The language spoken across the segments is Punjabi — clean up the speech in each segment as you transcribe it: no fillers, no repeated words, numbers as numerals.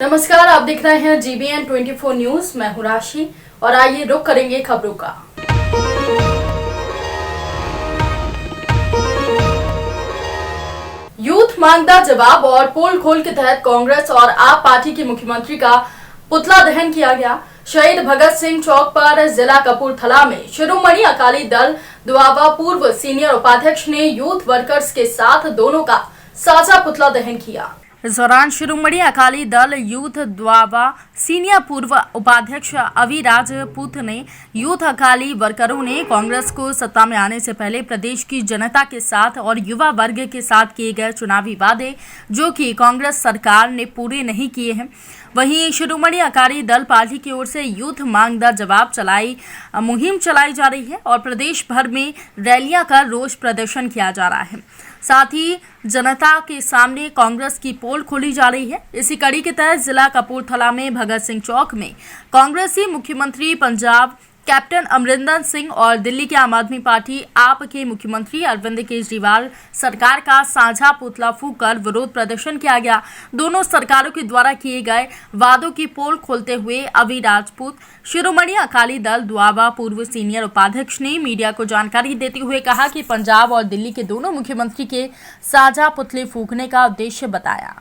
नमस्कार, आप देख रहे हैं GBN 24 न्यूज। मैं हूं राशि और आइए रुक करेंगे खबरों का। यूथ मांगता जवाब और पोल खोल के तहत कांग्रेस और आप पार्टी के मुख्यमंत्री का पुतला दहन किया गया। शहीद भगत सिंह चौक पर जिला कपूरथला में शिरोमणि अकाली दल द्वाबा पूर्व सीनियर उपाध्यक्ष ने यूथ वर्कर्स के साथ दोनों का साझा पुतला दहन किया। इस दौरान शिरोमणि अकाली दल यूथ द्वाबा सीनियर पूर्व उपाध्यक्ष अवि राजपूत ने यूथ अकाली वर्करों ने कांग्रेस को सत्ता में आने से पहले प्रदेश की जनता के साथ और युवा वर्ग के साथ किए गए चुनावी वादे जो कि कांग्रेस सरकार ने पूरे नहीं किए हैं। वहीं शिरोमणि अकाली दल पार्टी की ओर से यूथ मांग द जवाब मुहिम चलाई जा रही है और प्रदेश भर में रैलियां कर रोष प्रदर्शन किया जा रहा है। साथ ही जनता के सामने कांग्रेस की पोल खोली जा रही है। इसी कड़ी के तहत जिला कपूरथला में भगत सिंह चौक में कांग्रेसी मुख्यमंत्री पंजाब कैप्टन अमरिंदर सिंह और दिल्ली के आम आदमी पार्टी आप के मुख्यमंत्री अरविंद केजरीवाल सरकार का साझा पुतला फूंक कर विरोध प्रदर्शन किया गया। दोनों सरकारों के द्वारा किए गए वादों की पोल खोलते हुए अवि राजपूत शिरोमणि अकाली दल द्वाबा पूर्व सीनियर उपाध्यक्ष ने मीडिया को जानकारी देते हुए कहा कि पंजाब और दिल्ली के दोनों मुख्यमंत्री के साझा पुतले फूंकने का उद्देश्य बताया।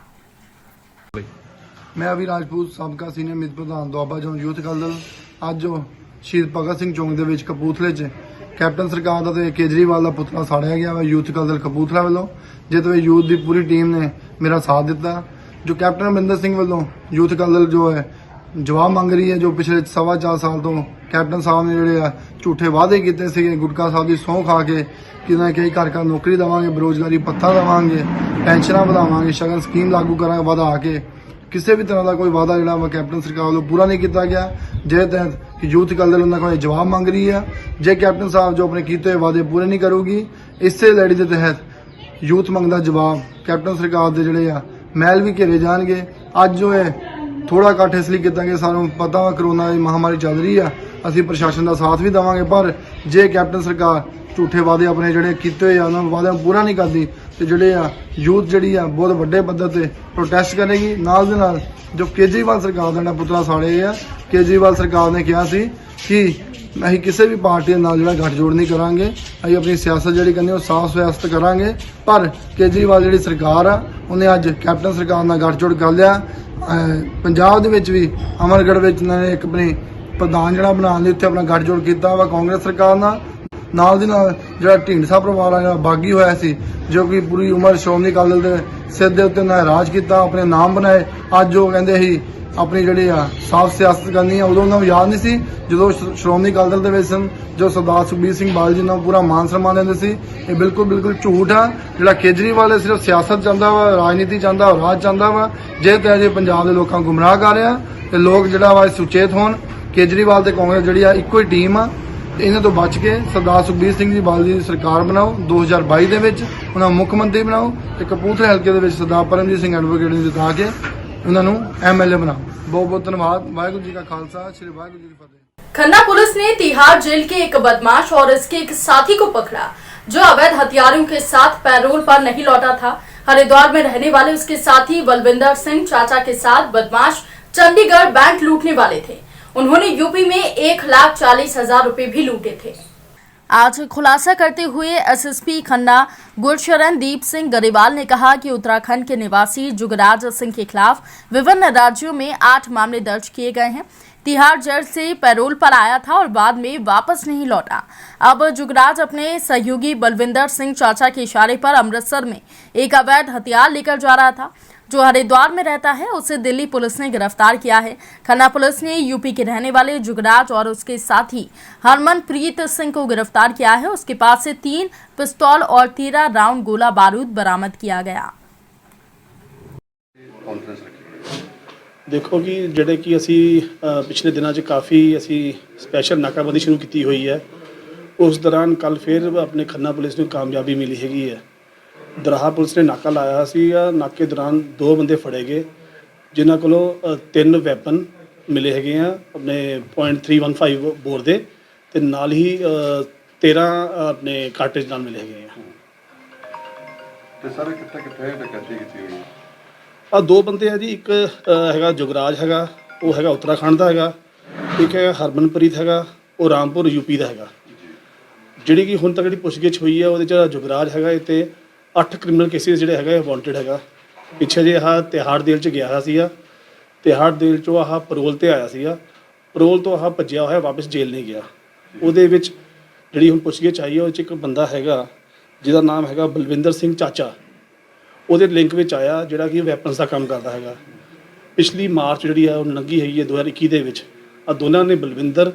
मैं अवि राजपूत साबका सीनियर मित प्रधान द्वाबा जो यूथ अकाली दल ਅੱਜ ਜੋ ਸ਼ਹੀਦ ਭਗਤ ਸਿੰਘ ਚੌਂਕ ਦੇ ਵਿੱਚ ਕਪੂਰਥਲੇ 'ਚ ਕੈਪਟਨ ਸਰਕਾਰ ਦਾ ਤੇ ਕੇਜਰੀਵਾਲ ਦਾ ਪੁਤਲਾ ਸਾੜਿਆ ਗਿਆ ਵਾ ਯੂਥ ਅਕਾਲੀ ਦਲ ਕਪੂਰਥਲਾ ਵੱਲੋਂ, ਜਿਹਦੇ ਵਿੱਚ ਯੂਥ ਦੀ ਪੂਰੀ ਟੀਮ ਨੇ ਮੇਰਾ ਸਾਥ ਦਿੱਤਾ। ਜੋ ਕੈਪਟਨ ਅਮਰਿੰਦਰ ਸਿੰਘ ਵੱਲੋਂ ਯੂਥ ਅਕਾਲੀ ਦਲ ਜੋ ਹੈ ਜਵਾਬ ਮੰਗ ਰਹੀ ਹੈ, ਜੋ ਪਿਛਲੇ 4.5 ਸਾਲ ਤੋਂ ਕੈਪਟਨ ਸਾਹਿਬ ਨੇ ਜਿਹੜੇ ਆ ਝੂਠੇ ਵਾਅਦੇ ਕੀਤੇ ਸੀਗੇ, ਗੁਟਕਾ ਸਾਹਿਬ ਦੀ ਸਹੁੰ ਖਾ ਕੇ ਕਿ ਨਾ ਕਈ ਘਰ ਨੌਕਰੀ ਦੇਵਾਂਗੇ, ਬੇਰੁਜ਼ਗਾਰੀ ਭੱਤਾ ਦੇਵਾਂਗੇ, ਪੈਨਸ਼ਨਾਂ ਵਧਾਵਾਂਗੇ, ਸ਼ਗਨ ਸਕੀਮ ਲਾਗੂ ਕਰਾਂਗੇ ਵਧਾ ਕੇ ਕਿਸੇ ਵੀ ਤਰ੍ਹਾਂ ਦਾ ਕੋਈ ਵਾਅਦਾ ਜਿਹੜਾ ਵਾ ਕੈਪਟਨ ਸਰਕਾਰ ਵੱਲੋਂ ਪੂਰਾ ਨਹੀਂ ਕੀਤਾ ਗਿਆ। ਜਿਹਦੇ ਤਹਿਤ ਯੂਥ ਅਕਾਲੀ ਦਲ ਉਹਨਾਂ ਕੋਲ ਜਵਾਬ ਮੰਗ ਰਹੀ ਹੈ। ਜੇ ਕੈਪਟਨ ਸਾਹਿਬ ਜੋ ਆਪਣੇ ਕੀਤੇ ਹੋਏ ਵਾਅਦੇ ਪੂਰੇ ਨਹੀਂ ਕਰੂਗੀ, ਇਸੇ ਲੜੀ ਦੇ ਤਹਿਤ ਯੂਥ ਮੰਗਦਾ ਜਵਾਬ ਕੈਪਟਨ ਸਰਕਾਰ ਦੇ ਜਿਹੜੇ ਆ ਮਹਿਲ ਵੀ ਘੇਰੇ ਜਾਣਗੇ। ਅੱਜ ਜੋ ਹੈ ਥੋੜਾ ਇਕੱਠ ਇਸ ਲਈ ਕੀਤਾ ਕਿ ਸਾਨੂੰ ਪਤਾ ਵਾ ਕਰੋਨਾ ਦੀ ਮਹਾਮਾਰੀ ਚੱਲ ਰਹੀ ਆ, ਅਸੀਂ ਪ੍ਰਸ਼ਾਸਨ ਦਾ ਸਾਥ ਵੀ ਦੇਵਾਂਗੇ, ਪਰ ਜੇ ਕੈਪਟਨ ਸਰਕਾਰ ਝੂਠੇ ਵਾਅਦੇ ਆਪਣੇ ਜਿਹੜੇ ਕੀਤੇ ਹੋਏ ਆ ਉਹਨਾਂ ਵਾਅਦਿਆਂ ਨੂੰ ਪੂਰਾ ਨਹੀਂ ਕਰਦੀ ਤੇ ਜਿਹੜੇ ਆ ਯੂਥ ਜਿਹੜੀ ਆ ਬਹੁਤ ਵੱਡੇ ਪੱਧਰ ਤੇ ਪ੍ਰੋਟੈਸਟ ਕਰੇਗੀ। ਨਾਲ ਦੇ ਨਾਲ ਜੋ ਕੇਜਰੀਵਾਲ ਸਰਕਾਰ ਦਾ ਪੁਤਲਾ ਸਾੜੇ ਆ, ਕੇਜਰੀਵਾਲ ਸਰਕਾਰ ਨੇ ਕਿਹਾ ਸੀ ਕਿ ਅਸੀਂ ਕਿਸੇ ਵੀ ਪਾਰਟੀ ਨਾਲ ਜਿਹੜਾ ਗੱਠਜੋੜ ਨਹੀਂ ਕਰਾਂਗੇ, ਅਸੀਂ ਆਪਣੀ ਸਿਆਸਤ ਜਿਹੜੀ ਕਰਨੀ ਉਹ ਸਾਫ਼ ਸਿਆਸਤ ਕਰਾਂਗੇ। ਪਰ ਕੇਜਰੀਵਾਲ ਜਿਹੜੀ ਸਰਕਾਰ ਆ ਉਹਨੇ ਅੱਜ ਕੈਪਟਨ ਸਰਕਾਰ ਨਾਲ ਗੱਠਜੋੜ ਕਰ ਲਿਆ। ਪੰਜਾਬ ਦੇ ਵਿੱਚ ਵੀ ਅਮਰਗੜ੍ਹ ਵਿੱਚ ਉਹਨਾਂ ਨੇ ਇੱਕ ਆਪਣੀ ਪ੍ਰਧਾਨ ਜਿਹੜਾ ਬਣਾਉਣ ਲਈ ਉੱਥੇ ਆਪਣਾ ਗੱਠਜੋੜ ਕੀਤਾ ਵਾ ਕਾਂਗਰਸ ਸਰਕਾਰ ਨਾਲ ਦੀ ਨਾਲ ਜਿਹੜਾ ਢੀਂਡਸਾ ਪਰਿਵਾਰ ਆ ਜਿਹੜਾ ਬਾਗੀ ਹੋਇਆ ਸੀ, ਜੋ ਕਿ ਪੂਰੀ ਉਮਰ ਸ਼੍ਰੋਮਣੀ ਅਕਾਲੀ ਦਲ ਦੇ ਸਿਰ ਦੇ ਉੱਤੇ ਉਹਨਾਂ ਰਾਜ ਕੀਤਾ, ਆਪਣੇ ਨਾਮ ਬਣਾਏ। ਅੱਜ ਉਹ ਕਹਿੰਦੇ ਸੀ ਆਪਣੀ ਜਿਹੜੀ ਆ ਸਾਫ਼ ਸਿਆਸਤ ਕਰਨੀ ਆ, ਉਦੋਂ ਉਹਨਾਂ ਨੂੰ ਯਾਦ ਨਹੀਂ ਸੀ ਜਦੋਂ ਸ਼੍ਰੋਮਣੀ ਅਕਾਲੀ ਦਲ ਦੇ ਵਿੱਚ ਸਨ, ਜੋ ਸਰਦਾਰ ਸੁਖਬੀਰ ਸਿੰਘ ਬਾਦਲ ਜੀ ਨੂੰ ਪੂਰਾ ਮਾਨ ਸਨਮਾਨ ਦਿੰਦੇ ਸੀ। ਇਹ ਬਿਲਕੁਲ ਝੂਠ ਆ। ਜਿਹੜਾ ਕੇਜਰੀਵਾਲ ਹੈ ਸਿਰਫ ਸਿਆਸਤ ਚਾਹੁੰਦਾ ਵਾ, ਰਾਜਨੀਤੀ ਚਾਹੁੰਦਾ, ਰਾਜ ਚਾਹੁੰਦਾ ਵਾ। ਜੇ ਤੇ ਪੰਜਾਬ ਦੇ ਲੋਕਾਂ ਨੂੰ ਗੁੰਮਰਾਹ ਕਰ ਰਿਹਾ ਤੇ ਲੋਕ ਜਿਹੜਾ ਵਾ ਸੁਚੇਤ ਹੋਣ। ਕੇਜਰੀਵਾਲ ਤੇ ਕਾਂਗਰਸ ਜਿਹੜੀ ਆ ਇੱਕੋ ਹੀ ਟੀਮ ਆ। ਇਹਨਾਂ ਤੋਂ ਬਚ ਕੇ ਸਰਦਾਰ ਸੁਖਬੀਰ ਸਿੰਘ ਜੀ ਬਾਦਲ ਦੀ ਸਰਕਾਰ ਬਣਾਓ 2022 ਦੇ ਵਿੱਚ, ਉਹਨਾਂ ਨੂੰ ਮੁੱਖ ਮੰਤਰੀ ਬਣਾਓ ਤੇ ਕਪੂਰਥਲੇ ਹਲਕੇ ਦੇ ਵਿੱਚ ਸਰਦਾਰ ਪਰਮਜੀਤ ਸਿੰਘ ਐਡਵੋਕੇਟ ਨੂੰ ਜਿਤਾ ਕੇ ਉਹਨਾਂ ਨੂੰ MLA ਬਣਾਓ। बहुत धन्यवाद। वाहिगुरू जी का खालसा, श्री वाहिगुरू जी की फतेह। खन्ना पुलिस ने तिहाड़ जेल के एक बदमाश और इसके एक साथी को पकड़ा जो अवैध हथियारों के साथ पैरोल पर नहीं लौटा था। हरिद्वार में रहने वाले उसके साथी बलविंदर सिंह चाचा के साथ बदमाश चंडीगढ़ बैंक लूटने वाले थे। उन्होंने यूपी में 1,40,000 रुपए भी लूटे थे। आज खुलासा करते हुए SSP खन्ना गुरशरण दीप सिंह गरेवाल ने कहा कि उत्तराखंड के निवासी जुगराज सिंह के खिलाफ विभिन्न राज्यों में 8 मामले दर्ज किए गए हैं। तिहाड़ जेल से पैरोल पर आया था और बाद में वापस नहीं लौटा। अब जुगराज अपने सहयोगी बलविंदर सिंह चाचा के इशारे पर अमृतसर में एक अवैध हथियार लेकर जा रहा था जो हरिद्वार में रहता है। उसे दिल्ली पुलिस ने गिरफ्तार किया है। खन्ना पुलिस ने यूपी के रहने वाले जुगराज और उसके साथी हरमनप्रीत सिंह को गिरफ्तार किया है। उसके पास से 3 पिस्तौल और 13 राउंड गोला बारूद बरामद किया गया। देखो कि ਜਿਹੜੇ ਕਿ ਅਸੀਂ ਪਿਛਲੇ ਦਿਨਾਂ 'ਚ ਕਾਫੀ ਅਸੀਂ ਸਪੈਸ਼ਲ ਨਾਕਾਬੰਦੀ ਸ਼ੁਰੂ ਕੀਤੀ ਹੋਈ ਹੈ। ਉਸ ਦੌਰਾਨ ਕੱਲ ਫਿਰ ਆਪਣੇ ਖੰਨਾ ਪੁਲਿਸ ਨੂੰ ਕਾਮਯਾਬੀ ਮਿਲੀ ਹੈਗੀ ਹੈ। ਦਰਾਹਾ ਪੁਲਿਸ ਨੇ ਨਾਕਾ ਲਾਇਆ ਸੀ। ਨਾਕੇ ਦੌਰਾਨ 2 ਬੰਦੇ ਫੜੇ ਗਏ ਜਿਨ੍ਹਾਂ ਕੋਲੋਂ 3 ਵੈਪਨ ਮਿਲੇ ਹੈਗੇ ਆ ਆਪਣੇ .315 ਬੋਰ ਦੇ ਤੇ ਨਾਲ ਹੀ 13 ਆਪਣੇ ਕਾਰਟੇਜ ਨਾਲ ਮਿਲੇ ਹੈਗੇ ਆ। ਤੇ ਸਾਰੇ ਕਿੱਥੇ ਡਕੈਤੀ ਕੀਤੀ ਹੋਈ? ਆ ਦੋ ਬੰਦੇ ਆ ਜੀ, ਇੱਕ ਹੈਗਾ ਜੁਗਰਾਜ ਹੈਗਾ, ਉਹ ਹੈਗਾ ਉੱਤਰਾਖੰਡ ਦਾ ਹੈਗਾ, ਇੱਕ ਹੈਗਾ ਹਰਮਨਪ੍ਰੀਤ ਹੈਗਾ, ਉਹ ਰਾਮਪੁਰ ਯੂਪੀ ਦਾ ਹੈਗਾ। ਜਿਹੜੀ ਕਿ ਹੁਣ ਤੱਕ ਜਿਹੜੀ ਪੁੱਛਗਿੱਛ ਹੋਈ ਹੈ ਉਹਦੇ 'ਚ ਜੁਗਰਾਜ ਹੈਗਾ ਇਹ 'ਤੇ 8 ਕ੍ਰਿਮੀਨਲ ਕੇਸਿਸ ਜਿਹੜੇ ਹੈਗੇ ਵਾਂਟਡ ਹੈਗਾ। ਪਿੱਛੇ ਜੇ ਆਹ ਤਿਹਾੜ ਜੇਲ੍ਹ 'ਚ ਗਿਆ ਹੋਇਆ ਸੀਗਾ, ਤਿਹਾੜ ਜੇਲ੍ਹ 'ਚੋਂ ਆਹ ਪਰੋਲ 'ਤੇ ਆਇਆ ਸੀਗਾ, ਪਰੋਲ ਤੋਂ ਆਹ ਭੱਜਿਆ ਹੋਇਆ ਵਾਪਸ ਜੇਲ੍ਹ ਨਹੀਂ ਗਿਆ। ਉਹਦੇ ਵਿੱਚ ਜਿਹੜੀ ਹੁਣ ਪੁੱਛਗਿੱਛ ਆਈ ਹੈ ਉਹ 'ਚ ਇੱਕ ਬੰਦਾ ਹੈਗਾ ਜਿਹਦਾ ਨਾਮ ਹੈਗਾ ਬਲਵਿੰਦਰ ਸਿੰਘ ਚਾਚਾ, ਉਹਦੇ ਲਿੰਕ ਵਿੱਚ ਆਇਆ ਜਿਹੜਾ ਕਿ ਵੈਪਨਸ ਦਾ ਕੰਮ ਕਰਦਾ ਹੈਗਾ। ਪਿਛਲੀ ਮਾਰਚ ਜਿਹੜੀ ਆ ਉਹ ਲੰਘੀ ਹੈਗੀ ਹੈ 2021 ਦੇ ਵਿੱਚ। ਆ ਦੋਨਾਂ ਨੇ, ਬਲਵਿੰਦਰ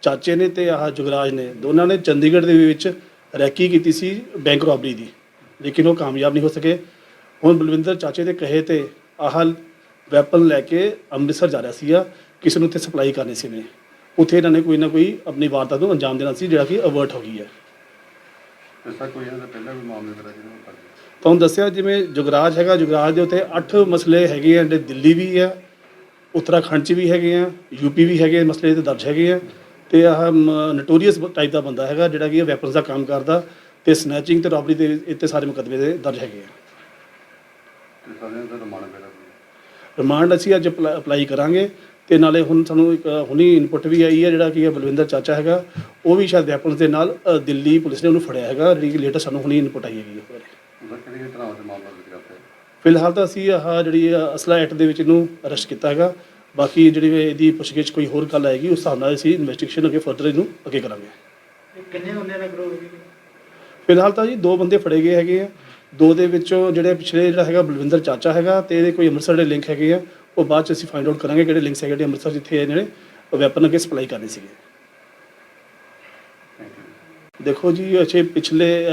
ਚਾਚੇ ਨੇ ਤੇ ਆਹ ਜੁਗਰਾਜ ਨੇ, ਦੋਨਾਂ ਨੇ ਚੰਡੀਗੜ੍ਹ ਦੇ ਵਿੱਚ ਰੈਕੀ ਕੀਤੀ ਸੀ ਬੈਂਕ ਰੋਬਰੀ ਦੀ, ਲੇਕਿਨ ਉਹ ਕਾਮਯਾਬ ਨਹੀਂ ਹੋ ਸਕੇ। ਹੁਣ ਬਲਵਿੰਦਰ ਚਾਚੇ ਦੇ ਕਹੇ ਤੇ ਆਹ ਵੈਪਨ ਲੈ ਕੇ ਅੰਮ੍ਰਿਤਸਰ ਜਾ ਰਿਹਾ ਸੀਗਾ, ਕਿਸੇ ਨੂੰ ਉੱਥੇ ਸਪਲਾਈ ਕਰਨੀ ਸੀ ਨੇ। ਉੱਥੇ ਇਹਨਾਂ ਨੇ ਕੋਈ ਨਾ ਕੋਈ ਆਪਣੀ ਵਾਰਦਾਤ ਨੂੰ ਅੰਜਾਮ ਦੇਣਾ ਸੀ, ਜਿਹੜਾ ਕਿ ਅਵਰਟ ਹੋ ਗਈ ਹੈ। ਕੋਈ ਇਹਨਾਂ ਦਾ ਪਹਿਲਾਂ ਵੀ ਮਾਮਲੇ ਦਰਜ ਨੇ? ਤੁਹਾਨੂੰ ਦੱਸਿਆ ਜਿਵੇਂ ਜੁਗਰਾਜ ਹੈਗਾ, ਜੁਗਰਾਜ ਦੇ ਉੱਤੇ 8 ਮਸਲੇ ਹੈਗੇ ਆ, ਜਿਹੜੇ ਦਿੱਲੀ ਵੀ ਆ, ਉੱਤਰਾਖੰਡ 'ਚ ਵੀ ਹੈਗੇ ਆ, ਯੂਪੀ ਵੀ ਹੈਗੇ ਮਸਲੇ ਤੇ ਦਰਜ ਹੈਗੇ ਆ। ਤੇ ਆਹ ਨਟੋਰੀਅਸ ਟਾਈਪ ਦਾ ਬੰਦਾ ਹੈਗਾ ਜਿਹੜਾ ਕਿ ਵੈਪਨਸ ਦਾ ਕੰਮ ਕਰਦਾ, ਤੇ ਸਨੈਚਿੰਗ ਤੇ ਰੋਬਰੀ ਦੇ ਇੱਥੇ ਸਾਰੇ ਮੁਕੱਦਮੇ ਦੇ ਦਰਜ ਹੈਗੇ ਆ। ਰਿਮਾਂਡ ਅਸੀਂ ਅੱਜ ਅਪਲਾਈ ਕਰਾਂਗੇ, ਤੇ ਨਾਲੇ ਹੁਣ ਸਾਨੂੰ ਇੱਕ ਹੁਣੀ ਇਨਪੁਟ ਵੀ ਆਈ ਹੈ ਜਿਹੜਾ ਕਿ ਬਲਵਿੰਦਰ ਚਾਚਾ ਹੈਗਾ, ਉਹ ਵੀ ਸ਼ਾਇਦ ਵੈਪਨਸ ਦੇ ਨਾਲ ਦਿੱਲੀ ਪੁਲਿਸ ਨੇ ਉਹਨੂੰ ਫੜਿਆ ਹੈਗਾ, ਜਿਹੜੀ ਲੇਟੈਸਟ ਸਾਨੂੰ ਹੁਣੀ ਇਨਪੁਟ ਆਈ ਹੈਗੀ ਹੈ। ਫਿਲਹਾਲ ਤਾਂ ਅਸੀਂ ਆਹ ਜਿਹੜੀ ਅਸਲਾ ਐਕਟ ਦੇ ਵਿੱਚ ਇਹਨੂੰ ਅਰੈਸਟ ਕੀਤਾ ਹੈਗਾ। ਬਾਕੀ ਜਿਹੜੀ ਇਹਦੀ ਪੁੱਛਗਿੱਛ ਕੋਈ ਹੋਰ ਗੱਲ ਆਏਗੀ ਉਸ ਹਿਸਾਬ ਨਾਲ ਅਸੀਂ ਇਨਵੈਸਟੀਗੇਸ਼ਨ ਅੱਗੇ ਫਰਦਰ ਇਹਨੂੰ ਅੱਗੇ ਕਰਾਂਗੇ। ਕਿੰਨੇ ਬੰਦੇ ਦਾ ਗਰੋਹ ਹੋਵੇਗਾ? ਫਿਲਹਾਲ ਤਾਂ ਜੀ 2 ਬੰਦੇ ਫੜੇ ਗਏ ਹੈਗੇ ਆ। 2 ਦੇ ਵਿੱਚੋਂ ਜਿਹੜੇ ਪਿਛਲੇ ਜਿਹੜਾ ਹੈਗਾ ਬਲਵਿੰਦਰ ਚਾਚਾ ਹੈਗਾ, ਤੇ ਇਹਦੇ ਕੋਈ ਅੰਮ੍ਰਿਤਸਰ ਦੇ ਲਿੰਕ ਹੈਗੇ ਆ, ਉਹ ਬਾਅਦ 'ਚ ਅਸੀਂ ਫਾਈਂਡ ਆਊਟ ਕਰਾਂਗੇ ਕਿਹੜੇ ਲਿੰਕਸ ਹੈਗੇ ਅੰਮ੍ਰਿਤਸਰ ਜਿੱਥੇ ਇਹਨਾਂ ਨੇ ਵੈਪਨ ਅੱਗੇ ਸਪਲਾਈ ਕਰਨੇ ਸੀਗੇ। ਦੇਖੋ ਜੀ, ਅੱਛੇ ਪਿਛਲੇ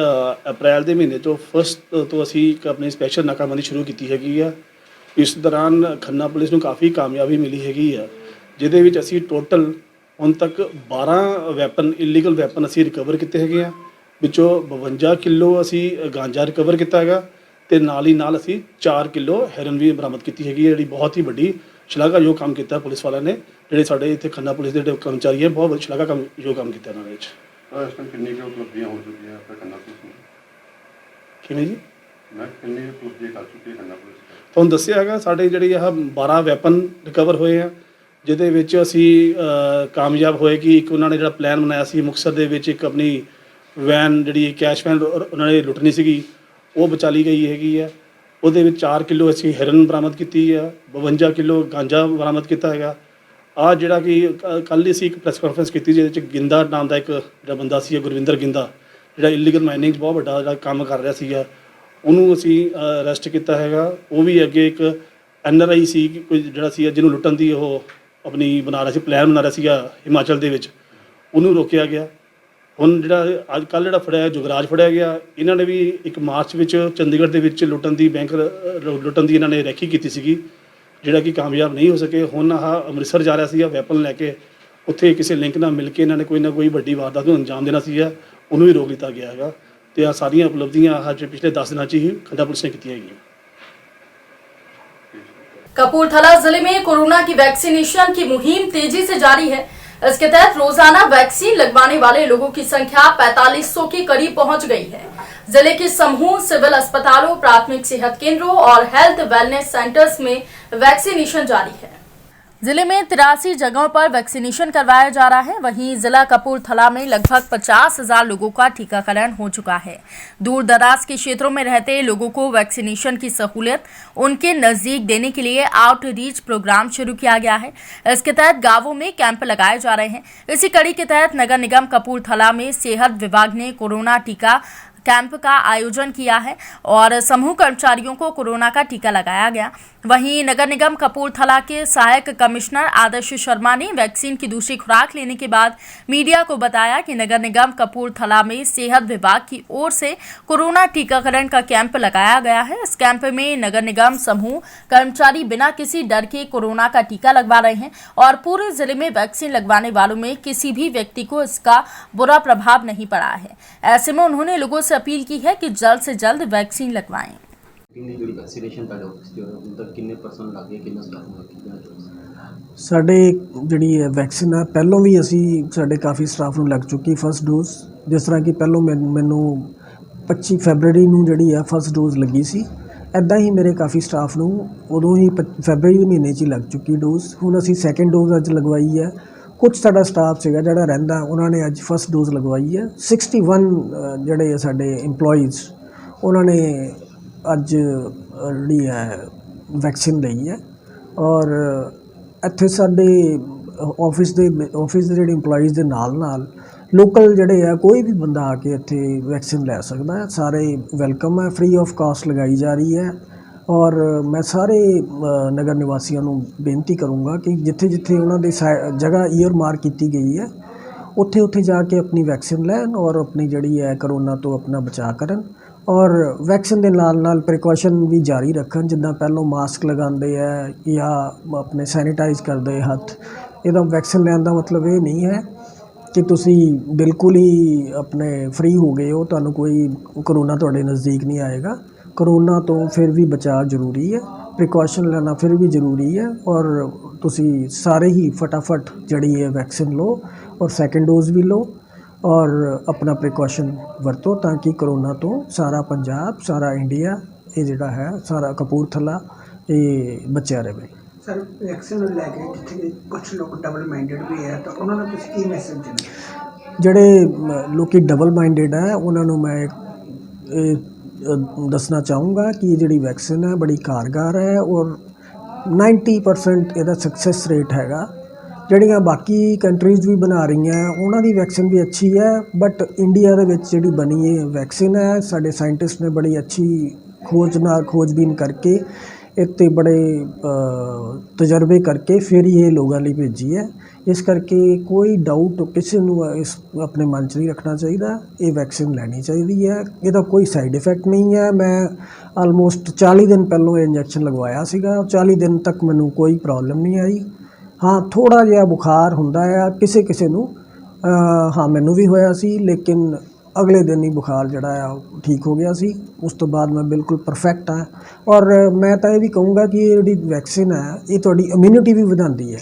ਅਪ੍ਰੈਲ ਦੇ ਮਹੀਨੇ ਤੋਂ 1 ਤੋਂ ਅਸੀਂ ਇੱਕ ਆਪਣੀ ਸਪੈਸ਼ਲ ਨਾਕਾਬੰਦੀ ਸ਼ੁਰੂ ਕੀਤੀ ਹੈਗੀ ਆ। ਇਸ ਦੌਰਾਨ ਖੰਨਾ ਪੁਲਿਸ ਨੂੰ ਕਾਫੀ ਕਾਮਯਾਬੀ ਮਿਲੀ ਹੈਗੀ ਆ, ਜਿਹਦੇ ਵਿੱਚ ਅਸੀਂ ਟੋਟਲ ਹੁਣ ਤੱਕ 12 ਵੈਪਨ, ਇਲੀਗਲ ਵੈਪਨ ਅਸੀਂ ਰਿਕਵਰ ਕੀਤੇ ਹੈਗੇ ਆ। ਵਿੱਚੋਂ 52 ਕਿਲੋ ਅਸੀਂ ਗਾਂਜਾ ਰਿਕਵਰ ਕੀਤਾ ਹੈਗਾ, ਤੇ ਨਾਲ ਹੀ ਨਾਲ ਅਸੀਂ 4 ਕਿਲੋ ਹੈਰਨ ਵੀ ਬਰਾਮਦ ਕੀਤੀ ਹੈਗੀ ਹੈ, ਜਿਹੜੀ ਬਹੁਤ ਹੀ ਵੱਡੀ ਸ਼ਲਾਘਾਯੋਗ ਕੰਮ ਕੀਤਾ ਪੁਲਿਸ ਵਾਲਿਆਂ ਨੇ। ਜਿਹੜੇ ਸਾਡੇ ਇੱਥੇ ਖੰਨਾ ਪੁਲਿਸ ਦੇ ਜਿਹੜੇ ਕਰਮਚਾਰੀ ਹੈ, ਬਹੁਤ ਸ਼ਲਾਘਾਯੋਗ ਕੰਮ ਕੀਤਾ ਇਹਨਾਂ ਦੇ ਵਿੱਚ। ਕਿੰਨੀ ਕੁ ਉਪਲਬਧੀਆਂ ਹੋ ਚੁੱਕੀਆਂ ਖੰਨਾ ਪੁਲਿਸ ਨੂੰ? ਕਿਵੇਂ ਜੀ? ਮੈਂ ਕਿੰਨੀ ਉਪਲਬਧੀਆਂ ਕਰ ਚੁੱਕੀ ਖੰਨਾ ਪੁਲਿਸ? ਤੁਹਾਨੂੰ ਦੱਸਿਆ ਹੈਗਾ ਸਾਡੇ ਜਿਹੜੇ ਆਹ 12 ਵੈਪਨ ਰਿਕਵਰ ਹੋਏ ਆ, ਜਿਹਦੇ ਵਿੱਚ ਅਸੀਂ ਕਾਮਯਾਬ ਹੋਏ ਕਿ ਇੱਕ ਉਹਨਾਂ ਨੇ ਜਿਹੜਾ ਪਲਾਨ ਬਣਾਇਆ ਸੀ ਮੁਕਤਸਰ ਦੇ ਵਿੱਚ ਇੱਕ ਆਪਣੀ ਵੈਨ, ਜਿਹੜੀ ਕੈਸ਼ ਵੈਨ ਉਹਨਾਂ ਨੇ ਲੁੱਟਣੀ ਸੀਗੀ, ਉਹ ਬਚਾ ਲਈ ਗਈ ਹੈਗੀ ਆ। ਉਹਦੇ ਵਿੱਚ 4 ਕਿਲੋ ਅਸੀਂ ਹੈਰਨ ਬਰਾਮਦ ਕੀਤੀ ਆ, 52 ਕਿਲੋ ਗਾਂਜਾ ਬਰਾਮਦ ਕੀਤਾ ਹੈਗਾ। ਆਹ ਜਿਹੜਾ ਕਿ ਕੱਲ੍ਹ ਹੀ ਅਸੀਂ ਇੱਕ ਪ੍ਰੈਸ ਕਾਨਫਰੰਸ ਕੀਤੀ ਜਿਹਦੇ ਵਿੱਚ ਗਿੰਦਾ ਨਾਮ ਦਾ ਇੱਕ ਜਿਹੜਾ ਬੰਦਾ ਸੀ, ਗੁਰਵਿੰਦਰ ਗਿੰਦਾ, ਜਿਹੜਾ ਇਲੀਗਲ ਮਾਈਨਿੰਗ 'ਚ ਬਹੁਤ ਵੱਡਾ ਜਿਹੜਾ ਕੰਮ ਕਰ ਰਿਹਾ ਸੀਗਾ, ਉਹਨੂੰ ਅਸੀਂ ਅਰੈਸਟ ਕੀਤਾ ਹੈਗਾ। ਉਹ ਵੀ ਅੱਗੇ ਇੱਕ NRI ਸੀ ਕੋਈ ਜਿਹੜਾ ਸੀ ਜਿਹਨੂੰ ਲੁੱਟਣ ਦੀ ਉਹ ਆਪਣੀ ਬਣਾ ਰਿਹਾ ਸੀ, ਪਲਾਨ ਬਣਾ ਰਿਹਾ ਸੀਗਾ ਹਿਮਾਚਲ ਦੇ ਵਿੱਚ, ਉਹਨੂੰ ਰੋਕਿਆ ਗਿਆ। ਹੁਣ ਜਿਹੜਾ ਅੱਜ ਕੱਲ੍ਹ ਜਿਹੜਾ ਫੜਿਆ ਜੁਗਰਾਜ ਫੜਿਆ ਗਿਆ, ਇਹਨਾਂ ਨੇ ਵੀ ਇੱਕ ਮਾਰਚ ਵਿੱਚ ਚੰਡੀਗੜ੍ਹ ਦੇ ਵਿੱਚ ਲੁੱਟਣ ਦੀ ਬੈਂਕ ਲੁੱਟਣ ਦੀ ਇਹਨਾਂ ਨੇ ਰੈਕੀ ਕੀਤੀ ਸੀਗੀ, ਜਿਹੜਾ ਕਿ ਕਾਮਯਾਬ ਨਹੀਂ ਹੋ ਸਕੇ। ਹੁਣ ਆਹ ਅੰਮ੍ਰਿਤਸਰ ਜਾ ਰਿਹਾ ਸੀਗਾ ਵੈਪਨ ਲੈ ਕੇ, ਉੱਥੇ ਕਿਸੇ ਲਿੰਕ ਨਾਲ ਮਿਲ ਕੇ ਇਹਨਾਂ ਨੇ ਕੋਈ ਨਾ ਕੋਈ ਵੱਡੀ ਵਾਰਦਾਤ ਨੂੰ ਅੰਜਾਮ ਦੇਣਾ ਸੀਗਾ, ਉਹਨੂੰ ਵੀ ਰੋਕ ਲਿੱਤਾ ਗਿਆ ਹੈਗਾ। ਤੇ ਆਹ ਸਾਰੀਆਂ ਉਪਲਬਧੀਆਂ ਆਹ ਪਿਛਲੇ 10 ਦਿਨਾਂ 'ਚ ਹੀ ਖੰਨਾ पुलिस ने की है। कपूरथला जिले में कोरोना की वैक्सीनेशन की मुहिम तेजी से जारी है। इसके तहत रोजाना वैक्सीन लगवाने वाले लोगों की संख्या 4500 के करीब पहुंच गई है। जिले के समूह सिविल अस्पतालों, प्राथमिक सेहत केंद्रों और हेल्थ वेलनेस सेंटर्स में वैक्सीनेशन जारी है। जिले में 83 जगहों पर वैक्सीनेशन करवाया जा रहा है। वहीं जिला कपूरथला में लगभग 50,000 लोगों का टीकाकरण हो चुका है। दूर दराज के क्षेत्रों में रहते लोगों को वैक्सीनेशन की सहूलियत उनके नजदीक देने के लिए आउटरीच प्रोग्राम शुरू किया गया है। इसके तहत गांवों में कैंप लगाए जा रहे हैं। इसी कड़ी के तहत नगर निगम कपूरथला में सेहत विभाग ने कोरोना टीका कैंप का आयोजन किया है और समूह कर्मचारियों को कोरोना का टीका लगाया गया। वहीं नगर निगम कपूरथला के सहायक कमिश्नर आदर्श शर्मा ने वैक्सीन की दूसरी खुराक लेने के बाद मीडिया को बताया कि नगर निगम कपूरथला में सेहत विभाग की ओर से कोरोना टीकाकरण का कैंप लगाया गया है। इस कैंप में नगर निगम समूह कर्मचारी बिना किसी डर के कोरोना का टीका लगवा रहे हैं और पूरे जिले में वैक्सीन लगवाने वालों में किसी भी व्यक्ति को इसका बुरा प्रभाव नहीं पड़ा है। ऐसे में उन्होंने लोगों से अपील की है कि जल्द से जल्द वैक्सीन लगवाएं। ਸਾਡੇ ਜਿਹੜੀ ਵੈਕਸੀਨ ਹੈ ਪਹਿਲੋਂ ਵੀ ਅਸੀਂ ਸਾਡੇ ਕਾਫੀ ਸਟਾਫ ਨੂੰ ਲੱਗ ਚੁੱਕੀ ਫਸਟ ਡੋਜ਼। ਜਿਸ ਤਰ੍ਹਾਂ ਕਿ ਪਹਿਲੋਂ ਮੈਨੂੰ 25 ਫਰਵਰੀ ਨੂੰ ਜਿਹੜੀ ਹੈ ਫਸਟ ਡੋਜ਼ ਲੱਗੀ ਸੀ। ਇੱਦਾਂ ਹੀ ਮੇਰੇ ਕਾਫੀ ਸਟਾਫ ਨੂੰ ਉਦੋਂ ਹੀ ਫੈਬਰਰੀ ਦੇ ਮਹੀਨੇ 'ਚ ਹੀ ਲੱਗ ਚੁੱਕੀ ਡੋਜ਼। ਹੁਣ ਅਸੀਂ ਸੈਕਿੰਡ ਡੋਜ਼ ਅੱਜ ਲਗਵਾਈ ਹੈ। ਕੁਝ ਸਾਡਾ ਸਟਾਫ ਸੀਗਾ ਜਿਹੜਾ ਰਹਿੰਦਾ, ਉਹਨਾਂ ਨੇ ਅੱਜ ਫਸਟ ਡੋਜ਼ ਲਗਵਾਈ ਹੈ। 61 ਜਿਹੜੇ ਸਾਡੇ ਇੰਪਲੋਈਜ਼ ਉਹਨਾਂ ਨੇ ਅੱਜ ਜਿਹੜੀ ਹੈ ਵੈਕਸੀਨ ਲਈ ਹੈ। ਔਰ ਇੱਥੇ ਸਾਡੇ ਆਫਿਸ ਦੇ ਜਿਹੜੇ ਇੰਪਲੋਈਜ਼ ਦੇ ਨਾਲ ਲੋਕਲ ਜਿਹੜੇ ਆ ਕੋਈ ਵੀ ਬੰਦਾ ਆ ਕੇ ਇੱਥੇ ਵੈਕਸੀਨ ਲੈ ਸਕਦਾ ਹੈ। ਸਾਰੇ ਵੈਲਕਮ ਹੈ, ਫ੍ਰੀ ਆਫ ਕਾਸਟ ਲਗਾਈ ਜਾ ਰਹੀ ਹੈ। ਔਰ ਮੈਂ ਸਾਰੇ ਨਗਰ ਨਿਵਾਸੀਆਂ ਨੂੰ ਬੇਨਤੀ ਕਰੂੰਗਾ ਕਿ ਜਿੱਥੇ ਜਿੱਥੇ ਉਹਨਾਂ ਦੀ ਜਗ੍ਹਾ ਈਅਰ ਮਾਰਕ ਕੀਤੀ ਗਈ ਹੈ ਉੱਥੇ ਉੱਥੇ ਜਾ ਕੇ ਆਪਣੀ ਵੈਕਸੀਨ ਲੈਣ ਔਰ ਆਪਣੀ ਜਿਹੜੀ ਹੈ ਕਰੋਨਾ ਤੋਂ ਆਪਣਾ ਬਚਾਅ ਕਰਨ। ਔਰ ਵੈਕਸੀਨ ਦੇ ਨਾਲ ਪ੍ਰੀਕਾਸ਼ਨ ਵੀ ਜਾਰੀ ਰੱਖਣ, ਜਿੱਦਾਂ ਪਹਿਲਾਂ ਮਾਸਕ ਲਗਾਉਂਦੇ ਹੈ ਜਾਂ ਆਪਣੇ ਸੈਨੀਟਾਈਜ਼ ਕਰਦੇ ਹੱਥ। ਇਹਦਾ ਵੈਕਸੀਨ ਲੈਣ ਦਾ ਮਤਲਬ ਇਹ ਨਹੀਂ ਹੈ ਕਿ ਤੁਸੀਂ ਬਿਲਕੁਲ ਹੀ ਆਪਣੇ ਫ੍ਰੀ ਹੋ ਗਏ ਹੋ, ਤੁਹਾਨੂੰ ਕੋਈ ਕਰੋਨਾ ਤੁਹਾਡੇ ਨਜ਼ਦੀਕ ਨਹੀਂ ਆਏਗਾ। ਕਰੋਨਾ ਤੋਂ ਫਿਰ ਵੀ ਬਚਾਅ ਜ਼ਰੂਰੀ ਹੈ, ਪ੍ਰੀਕਾਸ਼ਨ ਲੈਣਾ ਫਿਰ ਵੀ ਜ਼ਰੂਰੀ ਹੈ। ਔਰ ਤੁਸੀਂ ਸਾਰੇ ਹੀ ਫਟਾਫਟ ਜਿਹੜੀ ਹੈ ਵੈਕਸੀਨ ਲਓ ਔਰ ਸੈਕਿੰਡ ਡੋਜ਼ ਵੀ ਲਓ ਔਰ ਆਪਣਾ ਪ੍ਰੀਕਾਸ਼ਨ ਵਰਤੋ ਤਾਂ ਕਿ ਕਰੋਨਾ ਤੋਂ ਸਾਰਾ ਪੰਜਾਬ, ਸਾਰਾ ਇੰਡੀਆ, ਇਹ ਜਿਹੜਾ ਹੈ ਸਾਰਾ ਕਪੂਰਥਲਾ ਇਹ ਬਚਿਆ ਰਹੇ। ਸਰ, ਵੈਕਸੀਨ ਨੂੰ ਲੈ ਕੇ ਜਿੱਥੇ ਕੁਝ ਲੋਕ ਡਬਲ ਮਾਈਂਡਡ ਵੀ ਹੈ ਤਾਂ ਉਹਨਾਂ ਨੂੰ ਤੁਸੀਂ ਕੀ ਮੈਸੇਜ ਦੇਣਾ? ਜਿਹੜੇ ਲੋਕੀ ਡਬਲ ਮਾਈਂਡਡ ਹੈ ਉਹਨਾਂ ਨੂੰ ਮੈਂ ਇਹ ਦੱਸਣਾ ਚਾਹੂँगा ਕਿ ਜਿਹੜੀ ਵੈਕਸੀਨ ਹੈ ਬੜੀ ਕਾਰਗਰ ਹੈ ਔਰ 90% ਇਹਦਾ ਸਕਸੈਸ ਰੇਟ ਹੈਗਾ। ਜਿਹੜੀਆਂ ਬਾਕੀ ਕੰਟਰੀਜ਼ ਵੀ ਬਣਾ ਰਹੀਆਂ ਉਹਨਾਂ ਦੀ ਵੈਕਸੀਨ ਵੀ ਅੱਛੀ ਹੈ, ਬਟ ਇੰਡੀਆ ਦੇ ਵਿੱਚ ਜਿਹੜੀ ਬਣੀ ਇਹ ਵੈਕਸੀਨ ਹੈ ਸਾਡੇ ਸਾਇੰਟਿਸਟ ਨੇ ਬੜੀ ਅੱਛੀ ਖੋਜਬੀਨ ਕਰਕੇ ਇੱਥੇ ਬੜੇ ਤਜਰਬੇ ਕਰਕੇ ਫਿਰ ਹੀ ਇਹ ਲੋਕਾਂ ਲਈ ਭੇਜੀ ਹੈ। ਇਸ ਕਰਕੇ ਕੋਈ ਡਾਊਟ ਕਿਸੇ ਨੂੰ ਇਸ ਆਪਣੇ ਮਨ 'ਚ ਨਹੀਂ ਰੱਖਣਾ ਚਾਹੀਦਾ। ਇਹ ਵੈਕਸੀਨ ਲੈਣੀ ਚਾਹੀਦੀ ਹੈ, ਇਹਦਾ ਕੋਈ ਸਾਈਡ ਇਫੈਕਟ ਨਹੀਂ ਹੈ। ਮੈਂ ਆਲਮੋਸਟ 40 ਦਿਨ ਪਹਿਲਾਂ ਇਹ ਇੰਜੈਕਸ਼ਨ ਲਗਵਾਇਆ ਸੀਗਾ, 40 ਦਿਨ ਤੱਕ ਮੈਨੂੰ ਕੋਈ ਪ੍ਰੋਬਲਮ ਨਹੀਂ ਆਈ। ਹਾਂ, ਥੋੜ੍ਹਾ ਜਿਹਾ ਬੁਖਾਰ ਹੁੰਦਾ ਆ ਕਿਸੇ ਨੂੰ, ਹਾਂ ਮੈਨੂੰ ਵੀ ਹੋਇਆ ਸੀ, ਲੇਕਿਨ ਅਗਲੇ ਦਿਨ ਹੀ ਬੁਖਾਰ ਜਿਹੜਾ ਆ ਉਹ ਠੀਕ ਹੋ ਗਿਆ ਸੀ। ਉਸ ਤੋਂ ਬਾਅਦ ਮੈਂ ਬਿਲਕੁਲ ਪਰਫੈਕਟ ਹਾਂ। ਔਰ ਮੈਂ ਤਾਂ ਇਹ ਵੀ ਕਹੂੰਗਾ ਕਿ ਇਹ ਜਿਹੜੀ ਵੈਕਸੀਨ ਹੈ ਇਹ ਤੁਹਾਡੀ ਇਮਿਊਨਿਟੀ ਵੀ ਵਧਾਉਂਦੀ ਹੈ।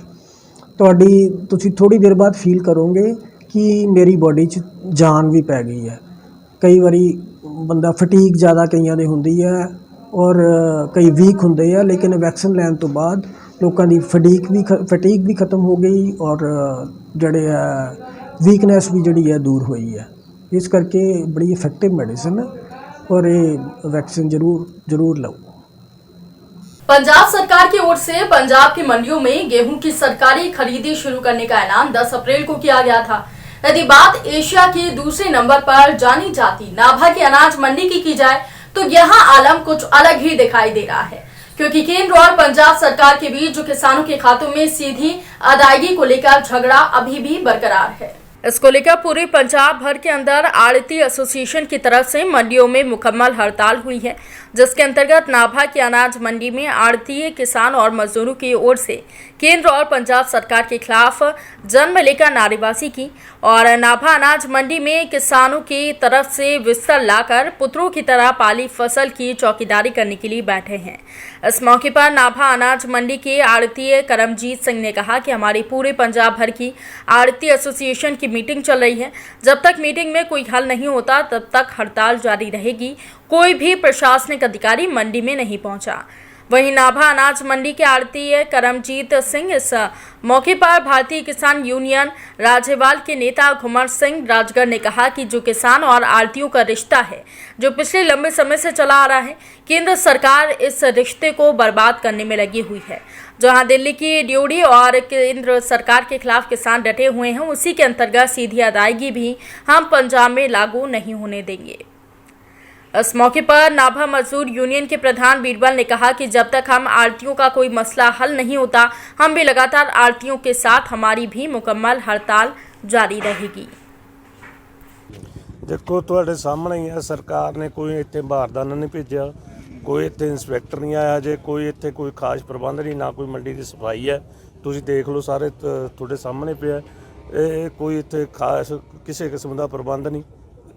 ਤੁਸੀਂ ਥੋੜ੍ਹੀ ਦੇਰ ਬਾਅਦ ਫੀਲ ਕਰੋਗੇ ਕਿ ਮੇਰੀ ਬਾਡੀ 'ਚ ਜਾਨ ਵੀ ਪੈ ਗਈ ਹੈ। ਕਈ ਵਾਰੀ ਬੰਦਾ ਫਟੀਕ ਜ਼ਿਆਦਾ ਕਈਆਂ ਦੇ ਹੁੰਦੀ ਹੈ ਔਰ ਕਈ ਵੀਕ ਹੁੰਦੇ ਆ, ਲੇਕਿਨ ਵੈਕਸੀਨ ਲੈਣ ਤੋਂ ਬਾਅਦ ਲੋਕਾਂ ਦੀ ਫਟੀਕ ਵੀ ਖਤਮ ਹੋ ਗਈ ਔਰ ਜਿਹੜੇ ਆ ਵੀਕਨੈਸ ਵੀ ਜਿਹੜੀ ਹੈ ਦੂਰ ਹੋਈ ਹੈ। इस करके बड़ी इफेक्टिव मेडिसिन है और ये वैक्सीन जरूर लो। पंजाब सरकार की ओर से पंजाब की मंडियों में गेहूं की सरकारी खरीदी शुरू करने का ऐलान 10 अप्रैल को किया गया था। यदि बात एशिया के दूसरे नंबर पर जानी जाती नाभा की अनाज मंडी की जाए तो यहाँ आलम कुछ अलग ही दिखाई दे रहा है, क्योंकि केंद्र और पंजाब सरकार के बीच जो किसानों के खातों में सीधी अदायगी को लेकर झगड़ा अभी भी बरकरार है। इसको लेकर पूरे पंजाब भर के अंदर आड़ती एसोसिएशन की तरफ से मंडियों में मुकम्मल हड़ताल हुई है, जिसके अंतर्गत नाभा की अनाज मंडी में आड़तीय किसान और मजदूरों की ओर से केंद्र और पंजाब सरकार के खिलाफ जन्म लेकर नारेबाजी की और नाभा अनाज मंडी में किसानों की तरफ से बिस्तर लाकर पुत्रों की तरह पाली फसल की चौकीदारी करने के लिए बैठे हैं। इस मौके पर नाभा अनाज मंडी के आड़तीय करमजीत सिंह ने कहा कि हमारी पूरे पंजाब भर की आड़ती एसोसिएशन की मीटिंग चल रही है, जब तक मीटिंग में कोई हल नहीं होता तब तक हड़ताल जारी रहेगी। कोई भी प्रशासनिक अधिकारी मंडी में नहीं पहुंचा। वहीं नाभा अनाज मंडी के आड़तीय करमजीत सिंह इस मौके पर भारतीय किसान यूनियन राजेवाल के नेता घुमर सिंह राजगढ़ ने कहा कि जो किसान और आड़तियों का रिश्ता है जो पिछले लंबे समय से चला आ रहा है, केंद्र सरकार इस रिश्ते को बर्बाद करने में लगी हुई है। जहां दिल्ली की ड्यूटी और केंद्र सरकार के खिलाफ किसान डटे हुए हैं, उसी के अंतर्गत सीधी अदायगी भी हम पंजाब में लागू नहीं होने देंगे। इस मौके पर नाभा मजदूर यूनियन के प्रधान बीरबल ने कहा कि जब तक हम आड़तियों का कोई मसला हल नहीं होता, हम भी लगातार आड़तियों के साथ हमारी भी मुकम्मल हड़ताल जारी रहेगी। देखो तुहाडे सामने ही है, सरकार ने कोई इत्थे बारदाना नहीं भेजा, कोई इत्थे इंस्पैक्टर नहीं आया जे, कोई इत्थे कोई खास प्रबंध नहीं, ना कोई मंडी की सफाई है। तुसीं देख लो सारे तुहाडे सामने पिया, कोई इत्थे खास किसी किस्म का प्रबंध नहीं।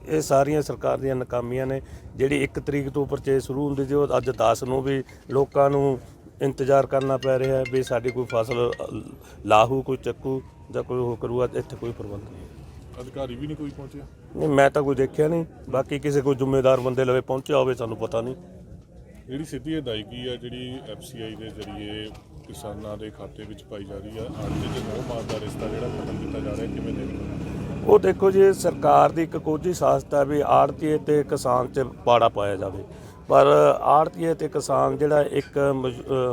ये सारियां सरकार ਦੀਆਂ ਨਾਕਾਮੀਆਂ ਨੇ। ਜਿਹੜੀ 1 ਤਰੀਕ ਤੋਂ ਪਰਚੇਸ ਸ਼ੁਰੂ ਹੁੰਦੀ ਸੀ ਉਹ ਅੱਜ 10 ਨੂੰ ਵੀ ਲੋਕਾਂ ਨੂੰ ਇੰਤਜ਼ਾਰ ਕਰਨਾ ਪੈ ਰਿਹਾ ਹੈ ਵੀ ਸਾਡੀ ਕੋਈ ਫਸਲ ਲਾਹੂ ਕੋਈ ਚੱਕੂ ਜਾਂ ਕੋਈ ਉਹ ਕਰੂਗਾ। ਇੱਥੇ ਕੋਈ ਪ੍ਰਬੰਧ ਨਹੀਂ, ਅਧਿਕਾਰੀ ਵੀ ਨਹੀਂ ਕੋਈ ਪਹੁੰਚਿਆ। ਨਹੀਂ, ਮੈਂ ਤਾਂ ਕੋਈ ਦੇਖਿਆ ਨਹੀਂ, ਬਾਕੀ ਕਿਸੇ ਕੋਈ ਜ਼ਿੰਮੇਦਾਰ ਬੰਦੇ ਲਵੇ ਪਹੁੰਚਿਆ ਹੋਵੇ ਸਾਨੂੰ ਪਤਾ ਨਹੀਂ। ਜਿਹੜੀ ਸਿੱਧੀ ਅਦਾਇਗੀ ਆ ਜਿਹੜੀ ਐਫਸੀਆਈ ਦੇ ਜ਼ਰੀਏ ਕਿਸਾਨਾਂ ਦੇ ਖਾਤੇ ਵਿੱਚ ਪਾਈ ਜਾ ਰਹੀ ਆ, ਆੜ੍ਹਤੀ ਦੇ ਮੋਹ ਮਾਰ ਦਾ ਰਿਸ਼ਤਾ ਜਿਹੜਾ ਖਤਮ ਕੀਤਾ ਜਾ ਰਿਹਾ, ਕਿਵੇਂ ਦੇਖਦੇ ਹੋ? ਉਹ ਦੇਖੋ ਜੀ, ਸਰਕਾਰ ਦੀ ਇੱਕ ਕੋਝੀ ਸਾਜ਼ਤ ਹੈ ਵੀ ਆੜ੍ਹਤੀਏ ਤੇ ਕਿਸਾਨ 'ਚ ਪਾੜਾ ਪਾਇਆ ਜਾਵੇ, ਪਰ ਆੜ੍ਹਤੀਏ ਤੇ ਕਿਸਾਨ ਜਿਹੜਾ ਇੱਕ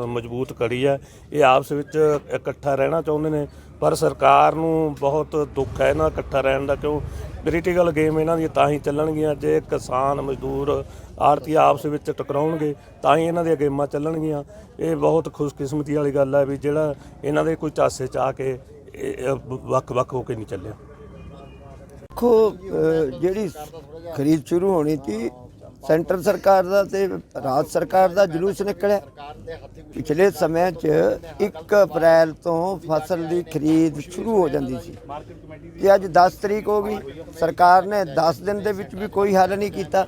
ਮਜ਼ਬੂਤ ਕੜੀ ਹੈ, ਇਹ ਆਪਸ ਵਿੱਚ ਇਕੱਠਾ ਰਹਿਣਾ ਚਾਹੁੰਦੇ ਨੇ, ਪਰ ਸਰਕਾਰ ਨੂੰ ਬਹੁਤ ਦੁੱਖ ਹੈ ਇਹਨਾਂ ਇਕੱਠਾ ਰਹਿਣ ਦਾ, ਕਿਉਂ ਪੋਲੀਟੀਕਲ ਗੇਮ ਇਹਨਾਂ ਦੀਆਂ ਤਾਂ ਹੀ ਚੱਲਣਗੀਆਂ ਜੇ ਕਿਸਾਨ ਮਜ਼ਦੂਰ ਆੜ੍ਹਤੀ ਆਪਸ ਵਿੱਚ ਟਕਰਾਉਣਗੇ ਤਾਂ ਹੀ ਇਹਨਾਂ ਦੀਆਂ ਗੇਮਾਂ ਚੱਲਣਗੀਆਂ। ਇਹ ਬਹੁਤ ਖੁਸ਼ਕਿਸਮਤੀ ਵਾਲੀ ਗੱਲ ਹੈ ਵੀ ਜਿਹੜਾ ਇਹਨਾਂ ਦੇ ਕੋਈ ਚਾਸੇ 'ਚ ਆ ਕੇ ਵੱਖ-ਵੱਖ ਹੋ ਕੇ ਨਹੀਂ ਚੱਲਿਆ। ਦੇਖੋ ਜਿਹੜੀ ਖਰੀਦ ਸ਼ੁਰੂ ਹੋਣੀ ਸੀ, ਸੈਂਟਰ ਸਰਕਾਰ ਦਾ ਤੇ ਰਾਜ ਸਰਕਾਰ ਦਾ ਜਲੂਸ ਨਿਕਲਿਆ। ਪਿਛਲੇ ਸਮੇਂ 'ਚ 1 ਅਪ੍ਰੈਲ ਤੋਂ ਫਸਲ ਦੀ ਖਰੀਦ ਸ਼ੁਰੂ ਹੋ ਜਾਂਦੀ ਸੀ ਤੇ ਅੱਜ 10 ਤਰੀਕ ਹੋ ਗਈ। ਸਰਕਾਰ ਨੇ 10 ਦਿਨ ਦੇ ਵਿੱਚ ਵੀ ਕੋਈ ਹੱਲ ਨਹੀਂ ਕੀਤਾ।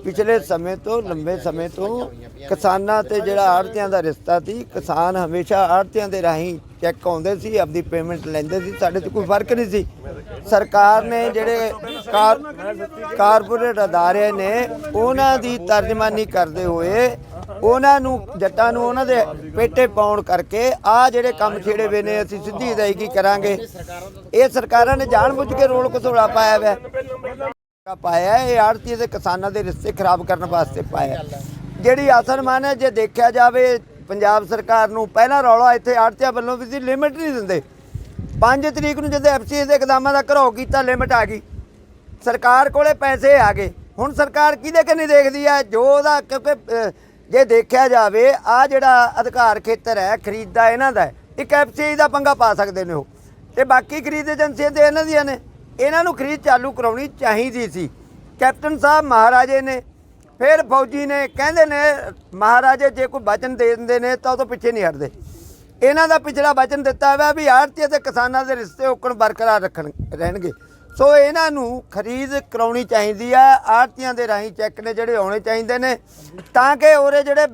ਪਿਛਲੇ ਸਮੇਂ ਤੋਂ ਲੰਬੇ ਸਮੇਂ ਤੋਂ ਕਿਸਾਨਾਂ ਤੇ ਜਿਹੜਾ ਆੜ੍ਹਤੀਆਂ ਦਾ ਰਿਸ਼ਤਾ ਸੀ, ਕਿਸਾਨ ਹਮੇਸ਼ਾ ਆੜ੍ਹਤੀਆਂ ਦੇ ਰਾਹੀਂ ਚੈੱਕ ਆਉਂਦੇ ਸੀ, ਆਪਦੀ ਪੇਮੈਂਟ ਲੈਂਦੇ ਸੀ, ਸਾਡੇ 'ਚ ਕੋਈ ਫਰਕ ਨਹੀਂ ਸੀ। ਸਰਕਾਰ ਨੇ ਜਿਹੜੇ ਕਾਰਪੋਰੇਟ ਅਦਾਰੇ ਨੇ ਉਹਨਾਂ ਦੀ ਤਰਜਮਾਨੀ ਕਰਦੇ ਹੋਏ ਉਹਨਾਂ ਨੂੰ ਜੱਟਾਂ ਨੂੰ ਉਹਨਾਂ ਦੇ ਪੇਟੇ ਪਾਉਣ ਕਰਕੇ ਆ ਜਿਹੜੇ ਕੰਮ ਛੇੜੇ ਵੇ ਨੇ ਅਸੀਂ ਸਿੱਧੀ ਅਦਾਇਗੀ ਕਰਾਂਗੇ, ਇਹ ਸਰਕਾਰਾਂ ਨੇ ਜਾਣਬੁੱਝ ਕੇ ਰੋਲ ਘਸੋੜਾ ਪਾਇਆ ਵਾ ਪਾਇਆ। ਇਹ ਆੜ੍ਹਤੀ ਦੇ ਕਿਸਾਨਾਂ ਦੇ ਰਿਸ਼ਤੇ ਖਰਾਬ ਕਰਨ ਵਾਸਤੇ ਪਾਇਆ। ਜਿਹੜੀ ਅਸਲ ਮਾਨ ਹੈ, ਜੇ ਦੇਖਿਆ ਜਾਵੇ ਪੰਜਾਬ ਸਰਕਾਰ ਨੂੰ ਪਹਿਲਾਂ ਰੌਲਾ ਇੱਥੇ ਆੜ੍ਹਤੀਆਂ ਵੱਲੋਂ ਵੀ ਸੀ ਲਿਮਿਟ ਨਹੀਂ ਦਿੰਦੇ। 5 ਤਰੀਕ ਨੂੰ ਜਦੋਂ ਐਫਸੀਆਈ ਦੇ ਇਕਦਾਮਾਂ ਦਾ ਘਰੋ ਕੀਤਾ, ਲਿਮਿਟ ਆ ਗਈ, ਸਰਕਾਰ ਕੋਲੇ ਪੈਸੇ ਆ ਗਏ। ਹੁਣ ਸਰਕਾਰ ਕਿਹਦੇ ਕੰਨੀ ਦੇਖਦੀ ਹੈ ਜੋ ਉਹਦਾ, ਕਿਉਂਕਿ ਜੇ ਦੇਖਿਆ ਜਾਵੇ ਆ ਜਿਹੜਾ ਅਧਿਕਾਰ ਖੇਤਰ ਹੈ ਖਰੀਦ ਦਾ ਇਹਨਾਂ ਦਾ, ਇੱਕ ਐਫਸੀਆਈ ਦਾ ਪੰਗਾ ਪਾ ਸਕਦੇ ਨੇ ਉਹ, ਤੇ ਬਾਕੀ ਖਰੀਦ ਏਜੰਸੀਆਂ ਤੇ ਇਹਨਾਂ ਦੀਆਂ ਨੇ। ਇਹਨਾਂ ਨੂੰ ਖਰੀਦ ਚਾਲੂ ਕਰਾਉਣੀ ਚਾਹੀਦੀ ਸੀ। ਕੈਪਟਨ ਸਾਹਿਬ ਮਹਾਰਾਜੇ ਨੇ, ਫਿਰ ਫੌਜੀ ਨੇ, ਕਹਿੰਦੇ ਨੇ ਮਹਾਰਾਜੇ ਜੇ ਕੋਈ ਵਚਨ ਦੇ ਦਿੰਦੇ ਨੇ ਤਾਂ ਉਹ ਤੋਂ ਪਿੱਛੇ ਨਹੀਂ ਹਟਦੇ। ਇਹਨਾਂ ਦਾ ਪਿਛਲਾ ਵਚਨ ਦਿੱਤਾ ਹੋਇਆ ਵੀ ਆੜ੍ਹਤੀ ਅਤੇ ਕਿਸਾਨਾਂ ਦੇ ਰਿਸ਼ਤੇ ਉੱਕਣ ਬਰਕਰਾਰ ਰਹਿਣਗੇ। ਸੋ ਇਹਨਾਂ ਨੂੰ ਖਰੀਦ ਕਰਾਉਣੀ ਚਾਹੀਦੀ ਆ। ਆੜ੍ਹਤੀਆਂ ਦੇ ਰਾਹੀਂ ਚੈੱਕ ਨੇ ਜਿਹੜੇ ਆਉਣੇ ਚਾਹੀਦੇ ਨੇ ਤਾਂ ਕਿ ਉਹਦੇ ਜਿਹੜੇ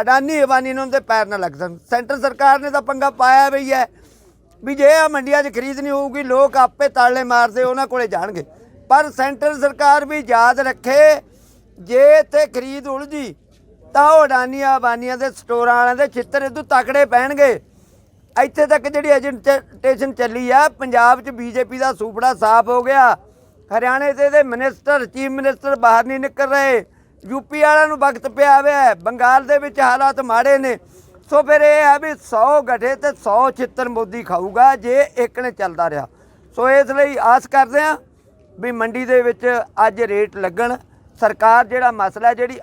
ਅਡਾਨੀ ਅਬਾਨੀ ਨੇ ਉਹਦੇ ਪੈਰ ਨਾ ਲੱਗ ਸਕਣ। ਸੈਂਟਰ ਸਰਕਾਰ ਨੇ ਤਾਂ ਪੰਗਾ ਪਾਇਆ ਵੀ ਹੈ ਵੀ ਜੇ ਆ ਮੰਡੀਆਂ 'ਚ ਖਰੀਦ ਨਹੀਂ ਹੋਊਗੀ, ਲੋਕ ਆਪੇ ਤਾਲੇ ਮਾਰਦੇ ਉਹਨਾਂ ਕੋਲੇ ਜਾਣਗੇ। ਪਰ ਸੈਂਟਰ ਸਰਕਾਰ ਵੀ ਯਾਦ ਰੱਖੇ, ਜੇ ਇੱਥੇ ਖਰੀਦ ਉਲਝੀ ਤਾਂ ਉਹ ਅਡਾਨੀਆਂ ਅਬਾਨੀਆਂ ਦੇ ਸਟੋਰਾਂ ਵਾਲਿਆਂ ਦੇ ਛਿੱਤਰ ਇਦੋਂ ਤਕੜੇ ਪੈਣਗੇ। ਇੱਥੇ ਤੱਕ ਜਿਹੜੀ ਐਜੀਟੇਸ਼ਨ ਚੱਲੀ ਆ, ਪੰਜਾਬ 'ਚ ਬੀਜੇਪੀ ਦਾ ਸੂਪੜਾ ਸਾਫ਼ ਹੋ ਗਿਆ। ਹਰਿਆਣੇ ਦੇ ਮਿਨਿਸਟਰ, ਚੀਫ ਮਿਨਿਸਟਰ ਬਾਹਰ ਨਹੀਂ ਨਿਕਲ ਰਹੇ। ਯੂਪੀ ਵਾਲਿਆਂ ਨੂੰ ਵਕਤ ਪਿਆ ਹੋਇਆ। ਬੰਗਾਲ ਦੇ ਵਿੱਚ ਹਾਲਾਤ ਮਾੜੇ ਨੇ। ਸੋ ਫਿਰ ਇਹ ਹੈ ਵੀ 100 ਗੱਠੇ ਤੇ 100 ਛਿੱਤਰ ਮੋਦੀ ਖਾਊਗਾ ਜੇ ਇੱਕ ਨੇ ਚੱਲਦਾ ਰਿਹਾ। ਸੋ ਇਸ ਲਈ ਆਸ ਕਰਦੇ ਹਾਂ ਵੀ ਮੰਡੀ ਦੇ ਵਿੱਚ ਅੱਜ ਰੇਟ ਲੱਗਣ। ਸਰਕਾਰ ਜਿਹੜਾ ਮਸਲਾ ਜਿਹੜੀ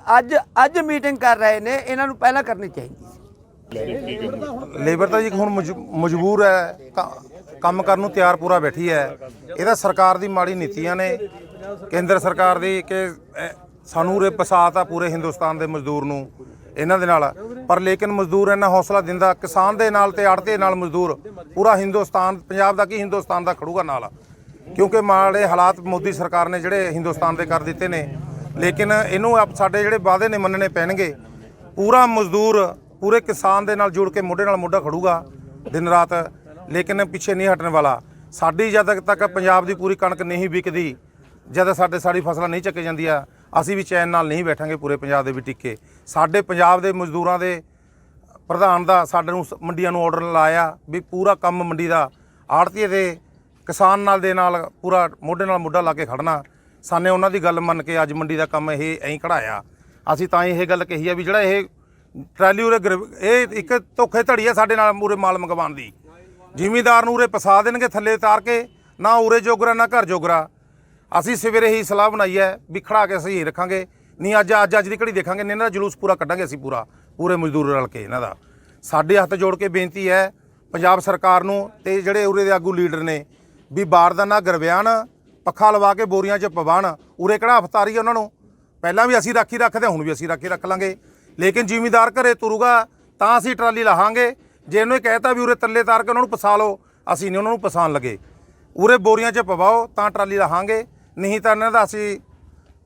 ਅੱਜ ਮੀਟਿੰਗ ਕਰ ਰਹੇ ਨੇ, ਇਹਨਾਂ ਨੂੰ ਪਹਿਲਾਂ ਕਰਨੀ ਚਾਹੀਦੀ ਸੀ। ਲੇਬਰ ਤਾਂ ਜੀ ਹੁਣ ਮਜਬੂਰ ਹੈ, ਕੰਮ ਕਰਨ ਨੂੰ ਤਿਆਰ ਪੂਰਾ ਬੈਠੀ ਹੈ। ਇਹਦਾ ਸਰਕਾਰ ਦੀ ਮਾੜੀ ਨੀਤੀਆਂ ਨੇ, ਕੇਂਦਰ ਸਰਕਾਰ ਦੀ, ਕਿ ਸਾਨੂੰ ਉਰੇ ਪਸਾਤ ਆ ਪੂਰੇ ਹਿੰਦੁਸਤਾਨ ਦੇ ਮਜ਼ਦੂਰ ਨੂੰ ਇਹਨਾਂ ਦੇ ਨਾਲ। ਪਰ ਲੇਕਿਨ ਮਜ਼ਦੂਰ ਇੰਨਾ ਹੌਸਲਾ ਦਿੰਦਾ ਕਿਸਾਨ ਦੇ ਨਾਲ ਤੇ ਆੜ੍ਹਤੀ ਨਾਲ ਮਜ਼ਦੂਰ ਪੂਰਾ ਹਿੰਦੁਸਤਾਨ, ਪੰਜਾਬ ਦਾ ਕੀ ਹਿੰਦੁਸਤਾਨ ਦਾ ਖੜੂਗਾ ਨਾਲ, ਕਿਉਂਕਿ ਮਾੜੇ ਹਾਲਾਤ ਮੋਦੀ ਸਰਕਾਰ ਨੇ ਜਿਹੜੇ ਹਿੰਦੁਸਤਾਨ ਦੇ ਕਰ ਦਿੱਤੇ ਨੇ। ਲੇਕਿਨ ਇਹਨੂੰ ਸਾਡੇ ਜਿਹੜੇ ਵਾਅਦੇ ਨੇ ਮੰਨਣੇ ਪੈਣਗੇ। ਪੂਰਾ ਮਜ਼ਦੂਰ ਪੂਰੇ ਕਿਸਾਨ ਦੇ ਨਾਲ ਜੁੜ ਕੇ ਮੋਢੇ ਨਾਲ ਮੋਢਾ ਖੜੂਗਾ ਦਿਨ ਰਾਤ, ਲੇਕਿਨ ਪਿੱਛੇ ਨਹੀਂ ਹਟਣ ਵਾਲਾ। ਸਾਡੀ ਜਦ ਤੱਕ ਪੰਜਾਬ ਦੀ ਪੂਰੀ ਕਣਕ ਨਹੀਂ ਵਿਕਦੀ, ਜਦ ਸਾਡੀ ਫਸਲਾਂ ਨਹੀਂ ਚੱਕੀ ਜਾਂਦੀਆਂ, ਅਸੀਂ ਵੀ ਚੈਨ ਨਾਲ ਨਹੀਂ ਬੈਠਾਂਗੇ ਪੂਰੇ ਪੰਜਾਬ ਦੇ ਵੀ ਟਿੱਕੇ। ਸਾਡੇ ਪੰਜਾਬ ਦੇ ਮਜ਼ਦੂਰਾਂ ਦੇ ਪ੍ਰਧਾਨ ਦਾ ਸਾਡੇ ਨੂੰ ਮੰਡੀਆਂ ਨੂੰ ਆਰਡਰ ਲਾਇਆ ਵੀ ਪੂਰਾ ਕੰਮ ਮੰਡੀ ਦਾ ਆੜ੍ਹਤੀਏ ਦੇ ਕਿਸਾਨ ਨਾਲ ਦੇ ਨਾਲ ਪੂਰਾ ਮੋਢੇ ਨਾਲ ਮੋਢਾ ਲਾ ਕੇ ਖੜਨਾ। ਸਾਨੇ ਉਹਨਾਂ ਦੀ ਗੱਲ ਮੰਨ ਕੇ ਅੱਜ ਮੰਡੀ ਦਾ ਕੰਮ ਇਹ ਐਂ ਕਢਾਇਆ। ਅਸੀਂ ਤਾਂ ਇਹ ਗੱਲ ਕਹੀ ਆ ਵੀ ਜਿਹੜਾ ਇਹ ਟਰਾਲੀ ਉਰੇ ਇਹ ਇੱਕ ਧੋਖੇ ਧੜੀ ਆ ਸਾਡੇ ਨਾਲ ਉਰੇ ਮਾਲ ਮੰਗਵਾਉਣ ਦੀ। ਜ਼ਿਮੀਂਦਾਰ ਨੂੰ ਉਰੇ ਪਸਾ ਦੇਣਗੇ ਥੱਲੇ ਉਤਾਰ ਕੇ, ਨਾ ਉਰੇ ਜੋਗਰਾ ਨਾ ਘਰ ਜੋਗਰਾ। ਅਸੀਂ ਸਵੇਰੇ ਹੀ ਸਲਾਹ ਬਣਾਈ ਹੈ ਵੀ ਖੜਾ ਕੇ ਅਸੀਂ ਰੱਖਾਂਗੇ, ਨਹੀਂ ਅੱਜ ਦੀ ਘੜੀ ਦੇਖਾਂਗੇ, ਇਹਨਾਂ ਦਾ ਜਲੂਸ ਪੂਰਾ ਕੱਢਾਂਗੇ ਅਸੀਂ ਪੂਰੇ ਮਜ਼ਦੂਰ ਰਲ ਕੇ ਇਹਨਾਂ ਦਾ। ਸਾਡੇ ਹੱਥ ਜੋੜ ਕੇ ਬੇਨਤੀ ਹੈ ਪੰਜਾਬ ਸਰਕਾਰ ਨੂੰ ਤੇ ਜਿਹੜੇ ਉਰੇ ਦੇ ਆਗੂ ਲੀਡਰ ਨੇ ਵੀ ਬਾਰਦਾਨਾ ਗਰਵਿਆਣ ਪੱਖਾ ਲਵਾ ਕੇ ਬੋਰੀਆਂ 'ਚ ਪਵਾਣ। ਉਰੇ ਕਿਹੜਾ ਅਫਤਾਰੀ ਉਹਨਾਂ ਨੂੰ, ਪਹਿਲਾਂ ਵੀ ਅਸੀਂ ਰਾਖੀ ਰੱਖਦੇ, ਹੁਣ ਵੀ ਅਸੀਂ ਰਾਖੀ ਰੱਖ ਲਾਂਗੇ। ਲੇਕਿਨ ਜ਼ਿਮੀਂਦਾਰ ਘਰੇ ਤੁਰੂਗਾ ਤਾਂ ਅਸੀਂ ਟਰਾਲੀ ਲਾਹਾਂਗੇ। ਜੇ ਇਹਨੂੰ ਇਹ ਕਹਿਤਾ ਵੀ ਉਰੇ ਤੱਲੇ ਤਾਰ ਕੇ ਉਹਨਾਂ ਨੂੰ ਪਸਾ ਲਓ, ਅਸੀਂ ਨਹੀਂ ਉਹਨਾਂ ਨੂੰ ਪਸਾਉਣ ਲੱਗੇ। ਉਰੇ ਬੋਰੀਆਂ 'ਚ ਪਵਾਓ ਤਾਂ ਟਰਾਲੀ ਲਾਹਾਂਗੇ, नहीं तो इन्हों का असी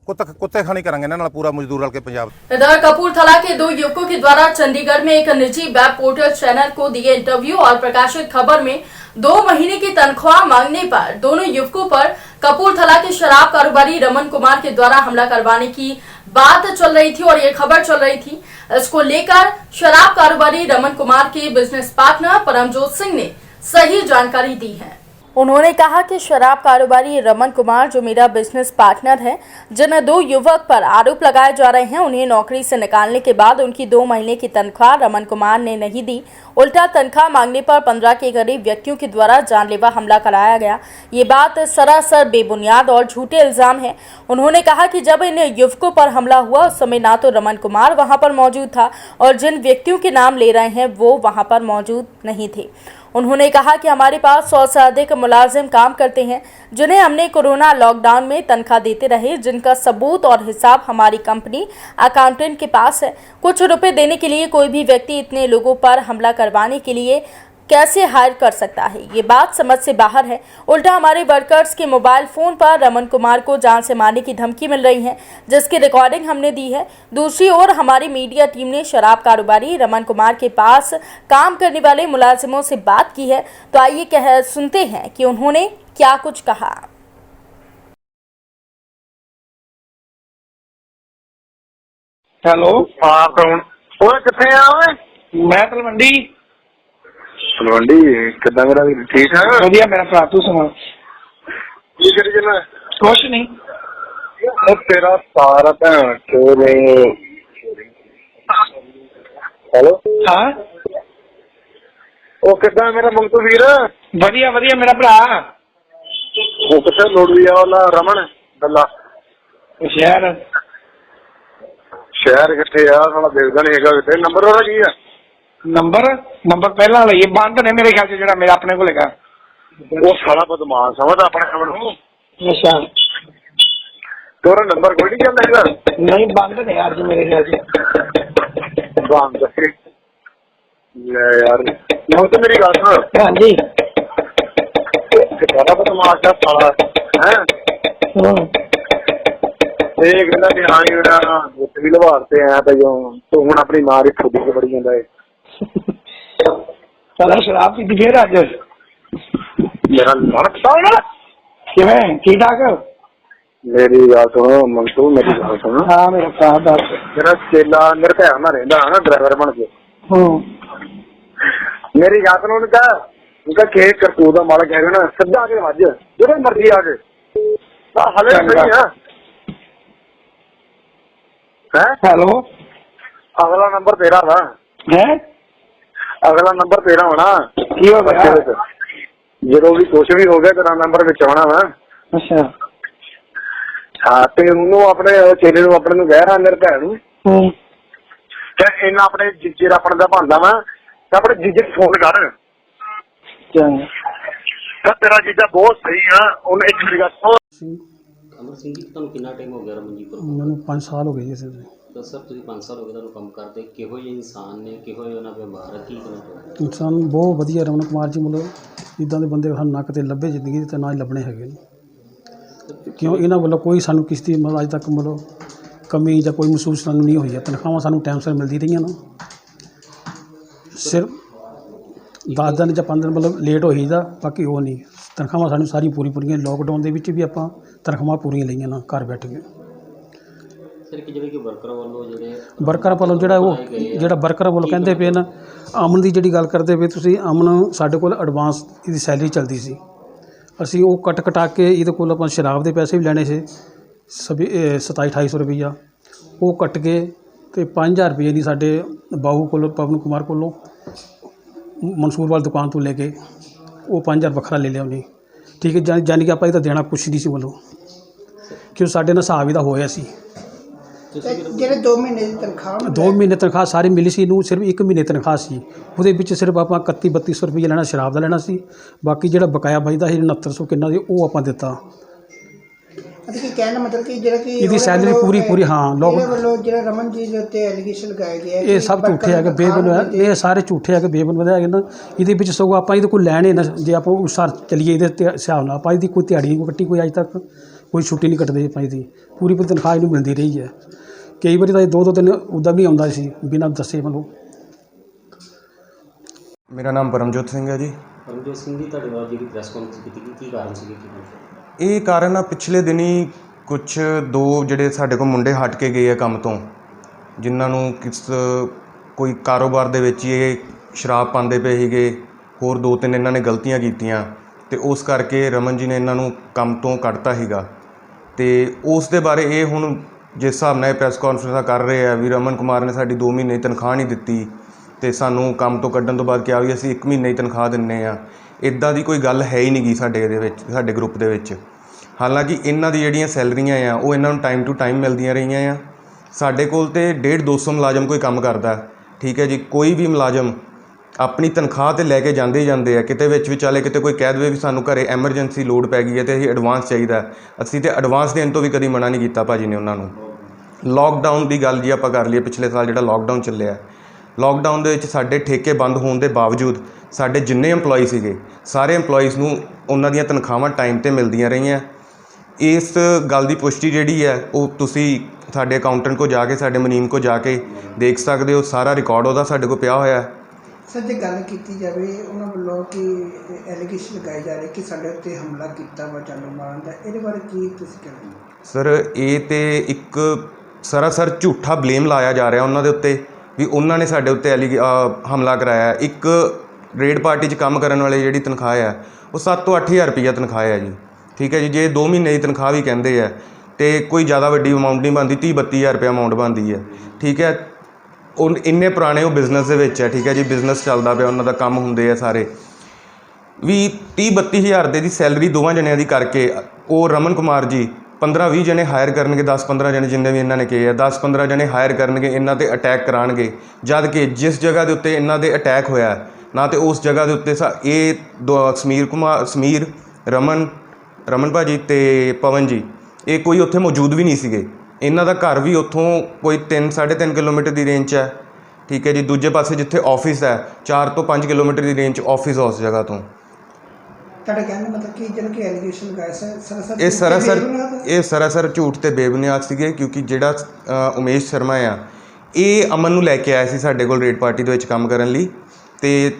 कुत्ते खानी करेंगे इन्होंने पूरा मजदूर रल के पंजाब। इधर कपूरथला के 2 युवकों के द्वारा चंडीगढ़ में एक निजी वेब पोर्टल चैनल को दिए इंटरव्यू और प्रकाशित खबर में 2 महीने की तनख्वाह मांगने पर दोनों युवकों पर कपूरथला के शराब कारोबारी रमन कुमार के द्वारा हमला करवाने की बात चल रही थी और ये खबर चल रही थी। इसको लेकर शराब कारोबारी रमन कुमार के बिजनेस पार्टनर परमजोत सिंह ने सही जानकारी दी है। उन्होंने कहा कि शराब कारोबारी रमन कुमार जो मेरा बिजनेस पार्टनर है, जिन 2 युवक पर आरोप लगाए जा रहे हैं, उन्हें नौकरी से निकालने के बाद उनकी 2 महीने की तनख्वाह रमन कुमार ने नहीं दी। उल्टा तनख्वाह मांगने पर 15 के करीब व्यक्तियों के द्वारा जानलेवा हमला कराया गया। ये बात सरासर बेबुनियाद और झूठे इल्जाम है। उन्होंने कहा कि जब इन युवकों पर हमला हुआ उस समय ना तो रमन कुमार वहां पर मौजूद था और जिन व्यक्तियों के नाम ले रहे हैं वो वहां पर मौजूद नहीं थे। उन्होंने कहा कि हमारे पास 100 से अधिक मुलाजिम काम करते हैं जिन्हें हमने कोरोना लॉकडाउन में तनख्वाह देते रहे, जिनका सबूत और हिसाब हमारी कंपनी अकाउंटेंट के पास है। कुछ रुपए देने के लिए कोई भी व्यक्ति इतने लोगों पर हमला करवाने के लिए कैसे हायर कर सकता है? ये बात समझ से बाहर है। उल्टा हमारे वर्कर्स के मोबाइल फोन पर रमन कुमार को जान से मारने की धमकी मिल रही है, जिसकी रिकॉर्डिंग हमने दी है। दूसरी ओर हमारी मीडिया टीम ने शराब कारोबारी रमन कुमार के पास काम करने वाले मुलाजिमों से बात की है, तो आइए सुनते हैं कि उन्होंने क्या कुछ कहा। हेलो, हाँ कौन? ओए किथे आ ओए? मैं तलवंडी। तलवंडी किदा मेरा भी ठीक है? वधिया मेरा भरा, तू सुना? की करी जना? कुछ नहीं। ओ तेरा सारा भैन चो नहीं। हेलो, हाँ ओ किदा मेरा मंगतू वीर? वधिया वधिया मेरा भरा। वो किथे लोड़िया वाला रमन दल्ला शहर शहर किथे आ? साला देखदा नहीं हैगा किथे। नंबर वाला की है? नंबर नंबर पहला वाला ये बंद ने मेरे ख्याल से जेड़ा मेरा अपने को लेगा। वो साला बदमाश समझ अपने खबर को। अच्छा, तोरा नंबर कोई नहीं चलता हैगा? नहीं बंद ने यार जी मेरे ख्याल से। बंद है ले यार। मैं तो मेरी बात सुन। हाँ जी, साला बदमाश है साला है। एक दिन भी हाँ ही भी लवारते हैं तो हूँ अपनी मां की खुदी से बड़ी जाता है। साला शराब पीती फिर अज मेरा लड़ता किवें ठीक ठाक? मेरी गल सुनो मंटू, मेरी गल सुनो। हाँ मेरा भरा दस। मेरा चेला निर्भया ना रहा ना ड्राइवर बन के। मेरी गल सुनो, उनका खेत करतूत का माड़ा कह रहे ना सीधा आके वज जो मर्जी आके हले सही है। हेलो, अगला नंबर तेरा वा है? अगला नंबर तेरा होना। की हो गया? जो भी कुछ भी हो गया तेरा नंबर विच आना वा। अच्छा, हाँ ते उन्होंने अपने चेले नूं अपने नूं कह रहा मेरे भैन नूं ते इन्ना अपने जीजे अपने दा भांदा वा ते अपने जीजे नूं फोन कर। चंगा तेरा जीजा बहुत सही है। उन्हें एक मेरी गल सुनो। ਅਮਰ ਸਿੰਘ ਜੀ, ਤੁਹਾਨੂੰ ਕਿੰਨਾ ਟਾਈਮ ਹੋ ਗਿਆ ਰਮਨਜੀਤ ਕੋਲ? ਮੈਨੂੰ 5 ਸਾਲ ਹੋ ਗਏ ਜੀ ਸਰ। ਤਾਂ ਸਰ ਤੁਸੀਂ 5 ਸਾਲ ਹੋ ਗਏ ਤੁਹਾਨੂੰ ਕੰਮ ਕਰਦੇ, ਕਿਹੋ ਜਿਹੇ ਇਨਸਾਨ ਨੇ, ਕਿਹੋ ਜਿਹਾ ਉਹਨਾਂ ਦਾ ਵਿਵਹਾਰ ਹੈ, ਕੀ ਕਹਿਣਾ ਚਾਹੁੰਦੇ? ਇਨਸਾਨ ਬਹੁਤ ਵਧੀਆ ਰਮਨ ਕੁਮਾਰ ਜੀ, ਮਤਲਬ ਇੱਦਾਂ ਦੇ ਬੰਦੇ ਸਾਨੂੰ ਨੱਕ ਤੇ ਲੱਭੇ ਜ਼ਿੰਦਗੀ ਤੇ ਨਾ ਹੀ ਲੱਭਣੇ ਹੈਗੇ ਨੇ। ਕਿਉਂ ਇਹਨਾਂ ਵੱਲੋਂ ਕੋਈ ਸਾਨੂੰ ਕਿਸ ਦੀ ਮਤਲਬ ਅੱਜ ਤੱਕ ਮਤਲਬ ਕਮੀ ਜਾਂ ਕੋਈ ਮਹਿਸੂਸ ਸਾਨੂੰ ਨਹੀਂ ਹੋਈ ਹੈ। ਤਨਖਾਹਾਂ ਸਾਨੂੰ ਟਾਈਮ ਸਿਰ ਮਿਲਦੀ ਰਹੀਆਂ ਨਾ। ਸਿਰਫ 10 ਦਿਨ ਜਾਂ 15 ਦਿਨ ਮਤਲਬ ਲੇਟ ਹੋਈ ਦਾ, ਬਾਕੀ ਉਹ ਨਹੀਂ। ਤਨਖਾਹਾਂ ਸਾਨੂੰ ਸਾਰੀ ਪੂਰੀਆਂ ਲੋਕਡਾਊਨ ਦੇ ਵਿੱਚ ਵੀ ਆਪਾਂ ਤਨਖਾਹਾਂ ਪੂਰੀਆਂ ਲਈਆਂ ਨਾ ਘਰ ਬੈਠ ਕੇ। ਸਰ ਕਿ ਜਿਹੜੇ ਕਿ ਵਰਕਰਾਂ ਵੱਲੋਂ ਵਰਕਰਾਂ ਵੱਲੋਂ ਜਿਹੜਾ ਵਰਕਰਾਂ ਵੱਲੋਂ ਕਹਿੰਦੇ ਪਏ ਨਾ, ਅਮਨ ਦੀ ਜਿਹੜੀ ਗੱਲ ਕਰਦੇ ਪਏ ਤੁਸੀਂ, ਅਮਨ ਸਾਡੇ ਕੋਲ ਐਡਵਾਂਸ ਇਹਦੀ ਸੈਲਰੀ ਚੱਲਦੀ ਸੀ, ਅਸੀਂ ਉਹ ਕਟਾ ਕੇ ਇਹਦੇ ਕੋਲ ਆਪਾਂ ਸ਼ਰਾਬ ਦੇ ਪੈਸੇ ਵੀ ਲੈਣੇ ਸੀ 27-2800 ਰੁਪਈਆ, ਉਹ ਕੱਟ ਕੇ ਤੇ 5000 ਰੁਪਏ ਦੀ ਸਾਡੇ ਬਾਹੂ ਕੋਲ ਪਵਨ ਕੁਮਾਰ ਕੋਲੋਂ ਮਨਸੂਰ ਵਾਲੀ ਦੁਕਾਨ ਤੋਂ ਲੈ ਕੇ ਉਹ 5000 ਵੱਖਰਾ ਲੈ ਲਿਆ ਉਹਨੇ। ਠੀਕ ਹੈ, ਜਾਨੀ ਕਿ ਆਪਾਂ ਇਹ ਤਾਂ ਦੇਣਾ ਕੁਛ ਨਹੀਂ ਸੀ ਵੱਲੋਂ, ਕਿਉਂ ਸਾਡੇ ਨਾਲ ਹਿਸਾਬ ਇਹਦਾ ਹੋਇਆ ਸੀ। ਜਿਹੜੇ 2 ਮਹੀਨੇ ਦੀ ਤਨਖਾਹ 2 ਮਹੀਨੇ ਤਨਖਾਹ ਸਾਰੀ ਮਿਲੀ ਸੀ, ਇਹਨੂੰ ਸਿਰਫ 1 ਮਹੀਨੇ ਤਨਖਾਹ ਸੀ। ਉਹਦੇ ਵਿੱਚ ਸਿਰਫ ਆਪਾਂ 31-3200 ਰੁਪਏ ਲੈਣਾ ਸ਼ਰਾਬ ਦਾ ਲੈਣਾ ਸੀ, ਬਾਕੀ ਜਿਹੜਾ ਬਕਾਇਆ ਬਚਦਾ ਸੀ 6900 ਕਿੰਨਾ ਸੀ ਉਹ ਆਪਾਂ ਦਿੱਤਾ। ਅਸੀਂ ਕੀ ਕਹਿਣ ਦਾ ਮਤਲਬ ਕਿ ਜਿਹੜਾ ਕਿ ਇਹਦੀ ਸੈਲਰੀ ਪੂਰੀ ਹਾਂ ਲੋਕ ਵੱਲੋਂ ਜਿਹੜਾ ਰਮਨ ਜੀ ਦੇ ਉੱਤੇ ਐਲੀਗੇਸ਼ਨ ਲਗਾਏ ਗਏ ਇਹ ਸਭ ਝੂਠੇ ਹੈਗੇ, ਬੇਬੁਨ ਹੈ, ਇਹ ਸਾਰੇ ਝੂਠੇ ਹੈਗੇ, ਬੇਬੁਨ ਹੈਗੇ ਨਾ। ਇਹਦੇ ਵਿੱਚ ਸਗੋਂ ਆਪਾਂ ਇਹਦੇ ਕੋਲ ਲੈਣੇ ਨਾ, ਜੇ ਆਪਾਂ ਉਸ ਸਾਰ ਚੱਲੀਏ ਇਹਦੇ ਤੇ ਹਿਸਾਬ ਨਾਲ ਆਪਾਂ ਇਹਦੀ ਕੋਈ ਦਿਹਾੜੀ ਨਹੀਂ ਕੱਟੀ, ਕੋਈ ਅੱਜ ਤੱਕ ਕੋਈ ਛੁੱਟੀ ਨਹੀਂ ਕੱਟਦੇ ਆਪਾਂ ਇਹਦੀ, ਪੂਰੀ ਤਨਖਾਹ ਇਹਨੂੰ ਮਿਲਦੀ ਰਹੀ ਹੈ। ਕਈ ਵਾਰੀ ਤਾਂ 2-2 ਦਿਨ ਉੱਦਾਂ ਵੀ ਨਹੀਂ ਆਉਂਦਾ ਸੀ ਬਿਨਾਂ ਦੱਸੇ ਮੈਨੂੰ। ਮੇਰਾ ਨਾਮ ਪਰਮਜੋਤ ਸਿੰਘ ਹੈ ਜੀ। ਪਰਮਜੋਤ ਸਿੰਘ ਜੀ, ਤੁਹਾਡੇ ਨਾਲ ਜਿਹੜੀ ਪ੍ਰੈਸ ਕਾਨਫਰੰਸ ਕੀਤੀ ਕੀ ਕਾਰਨ ਸੀਗੇ? ਇਹ ਕਾਰਨ ਆ ਪਿਛਲੇ ਦਿਨੀ ਕੁਛ 2 ਜਿਹੜੇ ਸਾਡੇ ਕੋਲ ਮੁੰਡੇ ਹਟ ਕੇ ਗਏ ਆ ਕੰਮ ਤੋਂ, ਜਿਨ੍ਹਾਂ ਨੂੰ ਕੋਈ ਕਾਰੋਬਾਰ ਦੇ ਵਿੱਚ ਹੀ ਇਹ ਸ਼ਰਾਬ ਪਾਉਂਦੇ ਪਏ ਸੀਗੇ। ਹੋਰ 2-3 ਇਹਨਾਂ ਨੇ ਗਲਤੀਆਂ ਕੀਤੀਆਂ ਤੇ ਉਸ ਕਰਕੇ ਰਮਨ ਜੀ ਨੇ ਇਹਨਾਂ ਨੂੰ ਕੰਮ ਤੋਂ ਕੱਢਤਾ ਸੀਗਾ। ਤੇ ਉਸ ਦੇ ਬਾਰੇ ਇਹ ਹੁਣ ਜਿਸ ਹਿਸਾਬ ਨਾਲ ਇਹ ਪ੍ਰੈਸ ਕਾਨਫਰੰਸਾਂ ਕਰ ਰਹੇ ਆ ਵੀ ਰਮਨ ਕੁਮਾਰ ਨੇ ਸਾਡੀ 2 ਮਹੀਨੇ ਦੀ ਤਨਖਾਹ ਨਹੀਂ ਦਿੱਤੀ ਤੇ ਸਾਨੂੰ ਕੰਮ ਤੋਂ ਕੱਢਣ ਤੋਂ ਬਾਅਦ ਕਿਹਾ ਵੀ ਅਸੀਂ 1 ਮਹੀਨੇ ਦੀ ਤਨਖਾਹ ਦਿੰਨੇ ਆ। ਇੱਦਾਂ ਦੀ ਕੋਈ ਗੱਲ ਹੈ ਹੀ ਨਹੀਂ ਗੀ ਸਾਡੇ ਇਹਦੇ ਵਿੱਚ, ਸਾਡੇ ਗਰੁੱਪ ਦੇ ਵਿੱਚ। ਹਾਲਾਂਕਿ ਇਹਨਾਂ ਦੀ ਜਿਹੜੀਆਂ ਸੈਲਰੀਆਂ ਆ ਉਹ ਇਹਨਾਂ ਨੂੰ ਟਾਈਮ ਟੂ ਟਾਈਮ ਮਿਲਦੀਆਂ ਰਹੀਆਂ ਆ। ਸਾਡੇ ਕੋਲ ਤੇ 150-200 ਮੁਲਾਜ਼ਮ ਕੋਈ ਕੰਮ ਕਰਦਾ, ਠੀਕ ਹੈ ਜੀ। ਕੋਈ ਵੀ ਮੁਲਾਜ਼ਮ ਆਪਣੀ ਤਨਖਾਹ ਤੇ ਲੈ ਕੇ ਜਾਂਦੇ ਹੀ ਜਾਂਦੇ ਆ। ਕਿਤੇ ਵਿੱਚ ਵਿਚਾਲੇ ਕਿਤੇ ਕੋਈ ਕਹਿ ਦੇਵੇ ਵੀ ਸਾਨੂੰ ਘਰੇ ਐਮਰਜੈਂਸੀ ਲੋੜ ਪੈ ਗਈ ਹੈ ਤੇ ਅਸੀਂ ਐਡਵਾਂਸ ਚਾਹੀਦਾ, ਅਸੀਂ ਤੇ ਐਡਵਾਂਸ ਦੇਣ ਤੋਂ ਵੀ ਕਦੀ ਮਨਾ ਨਹੀਂ ਕੀਤਾ ਭਾਜੀ ਨੇ ਉਹਨਾਂ ਨੂੰ। ਲੋਕਡਾਊਨ ਦੀ ਗੱਲ ਜੀ ਆਪਾਂ ਕਰ ਲਈਏ, ਪਿਛਲੇ ਸਾਲ ਜਿਹੜਾ ਲੋਕਡਾਊਨ ਚੱਲਿਆ, ਲੋਕਡਾਊਨ ਦੇ ਵਿੱਚ ਸਾਡੇ ਠੇਕੇ ਬੰਦ ਹੋਣ ਦੇ ਬਾਵਜੂਦ ਸਾਡੇ ਜਿੰਨੇ EMPLOYEE ਸੀਗੇ ਸਾਰੇ EMPLOYEES ਨੂੰ ਉਹਨਾਂ ਦੀਆਂ ਤਨਖਾਹਾਂ ਟਾਈਮ ਤੇ ਮਿਲਦੀਆਂ ਰਹੀਆਂ। ਇਸ ਗੱਲ ਦੀ ਪੁਸ਼ਟੀ ਜਿਹੜੀ ਹੈ ਉਹ ਤੁਸੀਂ ਸਾਡੇ ਅਕਾਊਂਟੈਂਟ ਕੋਲ ਜਾ ਕੇ, ਸਾਡੇ ਮੁਨੀਮ ਕੋਲ ਜਾ ਕੇ ਦੇਖ ਸਕਦੇ ਹੋ। ਸਾਰਾ ਰਿਕਾਰਡ ਉਹਦਾ ਸਾਡੇ ਕੋਲ ਪਿਆ ਹੋਇਆ। ਸਰ ਜੇ ਗੱਲ ਕੀਤੀ ਜਾਵੇ ਉਹਨਾਂ ਵੱਲੋਂ ਕਿ ਐਲੀਗੇਸ਼ਨ ਲਗਾਏ ਜਾ ਰਹੇ ਕਿ ਸਾਡੇ ਉੱਤੇ ਹਮਲਾ ਕੀਤਾ ਵਾ ਜਾਨੋਂ ਮਾਰਨ ਦਾ, ਇਹਦੇ ਬਾਰੇ ਕੀ ਤੁਸੀਂ ਕਹਿੰਦੇ ਹੋ? ਸਰ ਇਹ ਤੇ ਇੱਕ ਸਰਾਸਰ ਝੂਠਾ ਬਲੇਮ ਲਾਇਆ ਜਾ ਰਿਹਾ ਉਹਨਾਂ ਦੇ ਉੱਤੇ ਵੀ ਉਹਨਾਂ ਨੇ ਸਾਡੇ ਉੱਤੇ ਹਮਲਾ ਕਰਾਇਆ। ਇੱਕ ਰੇਡ ਪਾਰਟੀ 'ਚ ਕੰਮ ਕਰਨ ਵਾਲੇ ਜਿਹੜੀ ਤਨਖਾਹ ਆ ਉਹ 7 ਤੋਂ 8 ਹਜ਼ਾਰ ਰੁਪਈਆ ਤਨਖਾਹ ਹੈ ਜੀ, ਠੀਕ ਹੈ ਜੀ। ਜੇ 2 ਮਹੀਨੇ ਦੀ ਤਨਖਾਹ ਵੀ ਕਹਿੰਦੇ ਆ ਤੇ ਕੋਈ ਜ਼ਿਆਦਾ ਵੱਡੀ ਅਮਾਊਂਟ ਨਹੀਂ ਬਣਦੀ, 30-32 ਹਜ਼ਾਰ ਰੁਪਇਆ ਅਮਾਊਂਟ ਬਣਦੀ ਹੈ, ਠੀਕ ਹੈ। ਉਹ ਇੰਨੇ ਪੁਰਾਣੇ ਉਹ ਬਿਜ਼ਨਸ ਦੇ ਵਿੱਚ ਹੈ, ਠੀਕ ਹੈ ਜੀ। ਬਿਜ਼ਨਸ ਚੱਲਦਾ ਪਿਆ, ਉਹਨਾਂ ਦਾ ਕੰਮ ਹੁੰਦੇ ਆ ਸਾਰੇ। ਵੀ 30-32 ਹਜ਼ਾਰ ਦੀ ਸੈਲਰੀ ਦੋਵਾਂ ਜਣਿਆਂ ਦੀ ਕਰਕੇ ਉਹ ਰਮਨ ਕੁਮਾਰ ਜੀ 15-20 ਜਣੇ ਹਾਇਰ ਕਰਨਗੇ, 10-15 ਜਣੇ ਜਿੰਨੇ ਵੀ ਇਹਨਾਂ ਨੇ ਕਹੇ ਆ, 10-15 ਜਣੇ ਹਾਇਰ ਕਰਨਗੇ, ਇਹਨਾਂ 'ਤੇ ਅਟੈਕ ਕਰਾਉਣਗੇ। ਜਦ ਕਿ ਜਿਸ ਜਗ੍ਹਾ ਦੇ ਉੱਤੇ ਇਹਨਾਂ ਦੇ ਅਟੈਕ ਹੋਇਆ ਨਾ ਤੇ ਉਸ ਜਗ੍ਹਾ ਦੇ ਉੱਤੇ ਸਮੀਰ, ਰਮਨ ਭਾਜੀ ਅਤੇ ਪਵਨ ਜੀ ਇਹ ਕੋਈ ਉੱਥੇ ਮੌਜੂਦ ਵੀ ਨਹੀਂ ਸੀਗੇ। ਇਹਨਾਂ ਦਾ ਘਰ ਵੀ ਉੱਥੋਂ ਕੋਈ 3-3.5 ਕਿਲੋਮੀਟਰ ਦੀ ਰੇਂਜ 'ਚ ਹੈ, ਠੀਕ ਹੈ ਜੀ। ਦੂਜੇ ਪਾਸੇ ਜਿੱਥੇ ਆਫਿਸ ਹੈ 4 ਤੋਂ 5 ਕਿਲੋਮੀਟਰ ਦੀ ਰੇਂਜ 'ਚ ਆਫਿਸ ਹੈ ਉਸ ਜਗ੍ਹਾ ਤੋਂ। ਤੁਹਾਡਾ ਕਹਿਣ ਦਾ ਮਤਲਬ ਕਿ ਜਿਹੜਾ ਕਿ ਐਲੀਗੇਸ਼ਨ ਲਗਾਇਆ ਇਹ ਸਰਾਸਰ ਝੂਠ ਤੇ ਬੇਬੁਨਿਆਦ ਸੀਗੇ। ਕਿਉਂਕਿ ਜਿਹੜਾ ਉਮੇਸ਼ ਸ਼ਰਮਾ ਆ ਇਹ ਅਮਨ ਨੂੰ ਲੈ ਕੇ ਆਇਆ ਸੀ ਸਾਡੇ ਕੋਲ ਰੇਡ ਪਾਰਟੀ ਦੇ ਵਿੱਚ ਕੰਮ ਕਰਨ ਲਈ ਤੇ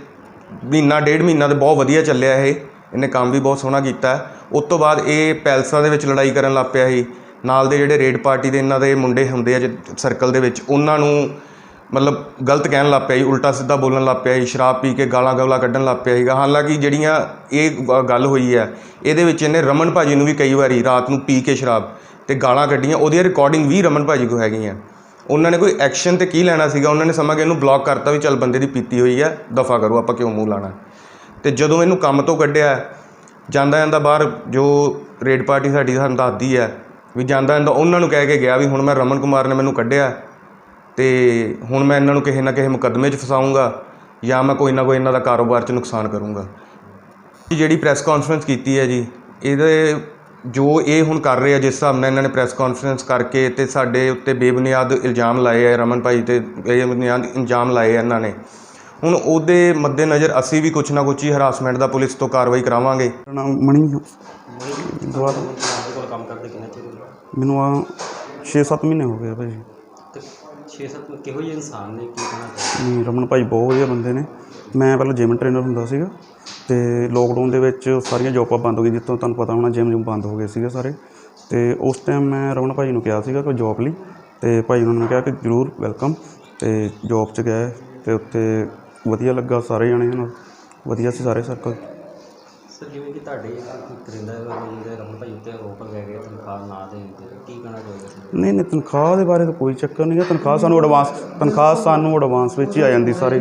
1.5 ਮਹੀਨਾ ਤਾਂ ਬਹੁਤ ਵਧੀਆ ਚੱਲਿਆ। ਇਹਨੇ ਕੰਮ ਵੀ ਬਹੁਤ ਸੋਹਣਾ ਕੀਤਾ। ਉਸ ਤੋਂ ਬਾਅਦ ਇਹ ਪੈਲਸਾਂ ਦੇ ਵਿੱਚ ਲੜਾਈ ਕਰਨ ਲੱਗ ਪਿਆ ਸੀ। ਨਾਲ ਦੇ ਜਿਹੜੇ ਰੇਡ ਪਾਰਟੀ ਦੇ ਇਹਨਾਂ ਦੇ ਮੁੰਡੇ ਹੁੰਦੇ ਆ ਸਰਕਲ ਦੇ ਵਿੱਚ, ਉਹਨਾਂ ਨੂੰ ਮਤਲਬ ਗਲਤ ਕਹਿਣ ਲੱਗ ਪਿਆ ਜੀ, ਉਲਟਾ ਸਿੱਧਾ ਬੋਲਣ ਲੱਗ ਪਿਆ ਜੀ, ਸ਼ਰਾਬ ਪੀ ਕੇ ਗਾਲਾਂ ਕੱਢਣ ਲੱਗ ਪਿਆ ਸੀਗਾ। ਹਾਲਾਂਕਿ ਜਿਹੜੀਆਂ ਇਹ ਗੱਲ ਹੋਈ ਹੈ ਇਹਦੇ ਵਿੱਚ ਇਹਨੇ ਰਮਨ ਭਾਜੀ ਨੂੰ ਵੀ ਕਈ ਵਾਰੀ ਰਾਤ ਨੂੰ ਪੀ ਕੇ ਸ਼ਰਾਬ ਤੇ ਗਾਲਾਂ ਕੱਢੀਆਂ। ਉਹਦੀਆਂ ਰਿਕਾਰਡਿੰਗ ਵੀ ਰਮਨ ਭਾਜੀ ਕੋਲ ਹੈਗੀਆਂ। ਉਹਨਾਂ ਨੇ ਕੋਈ ਐਕਸ਼ਨ ਤੇ ਕੀ ਲੈਣਾ ਸੀਗਾ, ਉਹਨਾਂ ਨੇ ਸਮਾਂ ਕਿ ਇਹਨੂੰ ਬਲੌਕ ਕਰਤਾ ਵੀ ਚੱਲ ਬੰਦੇ ਦੀ ਪੀਤੀ ਹੋਈ ਹੈ, ਦਫਾ ਕਰੋ, ਆਪਾਂ ਕਿਉਂ ਮੂੰਹ ਲਾਣਾ। ਤੇ ਜਦੋਂ ਇਹਨੂੰ ਕੰਮ ਤੋਂ ਕੱਢਿਆ, ਜਾਂਦਾ ਬਾਹਰ ਜੋ ਰੇਡ ਪਾਰਟੀ ਸਾਡੀ ਸਾਨੂੰ ਦੱਸਦੀ ਹੈ ਵੀ ਜਾਂਦਾ ਉਹਨਾਂ ਨੂੰ ਕਹਿ ਕੇ ਗਿਆ ਵੀ ਹੁਣ ਮੈਂ ਰਮਨ ਕੁਮਾਰ ਨੇ ਮੈਨੂੰ ਕੱਢਿਆ ਤੇ ਹੁਣ ਮੈਂ ਇਹਨਾਂ ਨੂੰ ਕਿਸੇ ਨਾ ਕਿਸੇ ਮੁਕੱਦਮੇ 'ਚ ਫਸਾਊਂਗਾ ਜਾਂ ਮੈਂ ਕੋਈ ਨਾ ਕੋਈ ਇਹਨਾਂ ਦਾ ਕਾਰੋਬਾਰ 'ਚ ਨੁਕਸਾਨ ਕਰੂੰਗਾ। ਜਿਹੜੀ ਪ੍ਰੈਸ ਕਾਨਫਰੰਸ ਕੀਤੀ ਹੈ ਜੀ, ਇਹਦੇ ਜੋ ਇਹ ਹੁਣ ਕਰ ਰਹੇ ਆ ਜਿਸ ਹਿਸਾਬ ਨਾਲ ਇਹਨਾਂ ਨੇ ਪ੍ਰੈਸ ਕਾਨਫਰੰਸ ਕਰਕੇ ਤੇ ਸਾਡੇ ਉੱਤੇ ਬੇਬੁਨਿਆਦ ਇਲਜ਼ਾਮ ਲਾਏ ਆ, ਰਮਨ ਭਾਈ 'ਤੇ ਬੇਬੁਨਿਆਦ ਇਲਜ਼ਾਮ ਲਾਏ ਆ ਇਹਨਾਂ ਨੇ। ਹੁਣ ਉਹਦੇ ਮੱਦੇਨਜ਼ਰ ਅਸੀਂ ਵੀ ਕੁਛ ਨਾ ਕੁਛ ਹੀ ਹਰਾਸਮੈਂਟ ਦਾ ਪੁਲਿਸ ਤੋਂ ਕਾਰਵਾਈ ਕਰਾਵਾਂਗੇ। ਕੰਮ ਕਰਦੇ ਕਿੰਨਾ ਚਿਰ? ਮੈਨੂੰ 6-7 ਮਹੀਨੇ ਹੋ ਗਏ ਭਾਈ। ਤੇ 6-7 ਕਿਹੋ ਜਿਹੇ ਇਨਸਾਨ ਨੇ, ਕੀ ਕਹਿਣਾ ਚਾਹੀਦਾ? ਨਹੀਂ, ਰਮਨ ਭਾਈ ਬਹੁਤ ਵਧੀਆ ਬੰਦੇ ਨੇ। ਮੈਂ ਪਹਿਲਾਂ ਜਿਮ ਟ੍ਰੇਨਰ ਹੁੰਦਾ ਸੀਗਾ ਤੇ ਲੋਕਡਾਊਨ ਦੇ ਵਿੱਚ ਸਾਰੀਆਂ ਜੋਬਾਂ ਬੰਦ ਹੋ ਗਈਆਂ, ਜਿੱਥੋਂ ਤੁਹਾਨੂੰ ਪਤਾ ਹੋਣਾ ਜਿਮ ਬੰਦ ਹੋ ਗਏ ਸੀਗੇ ਸਾਰੇ। ਤੇ ਉਸ ਟਾਈਮ ਮੈਂ ਰਮਨ ਭਾਈ ਨੂੰ ਕਿਹਾ ਸੀਗਾ ਕੋਈ ਜੋਬ ਲਈ, ਤੇ ਭਾਈ ਉਹਨਾਂ ਨੇ ਕਿਹਾ ਕਿ ਜ਼ਰੂਰ ਵੈਲਕਮ। ਤੇ ਜੋਬ 'ਚ ਗਏ ਤੇ ਉੱਥੇ ਵਧੀਆ ਲੱਗਾ, ਸਾਰੇ ਜਾਣੇ ਨਾਲ ਵਧੀਆ ਸੀ ਸਾਰੇ ਸਰਕਲ। ਸਰ ਜਿਵੇਂ ਕਿ ਤੁਹਾਡੇ ਕਰਿੰਦਾ ਰਮਨ ਭਾਈ ਉੱਤੇ ਆਰੋਪ ਲਗਾਏ ਗਏ ਤਨਖਾਹ ਨਾ ਦੇਣ ਦੇ, ਕੀ ਕਹਿਣਾ ਚਾਹੀਦਾ? ਨਹੀਂ ਤਨਖਾਹ ਦੇ ਬਾਰੇ ਤਾਂ ਕੋਈ ਚੱਕਰ ਨਹੀਂ ਹੈ। ਤਨਖਾਹ ਸਾਨੂੰ ਐਡਵਾਂਸ ਵਿੱਚ ਹੀ ਆ ਜਾਂਦੀ ਸਾਰੇ।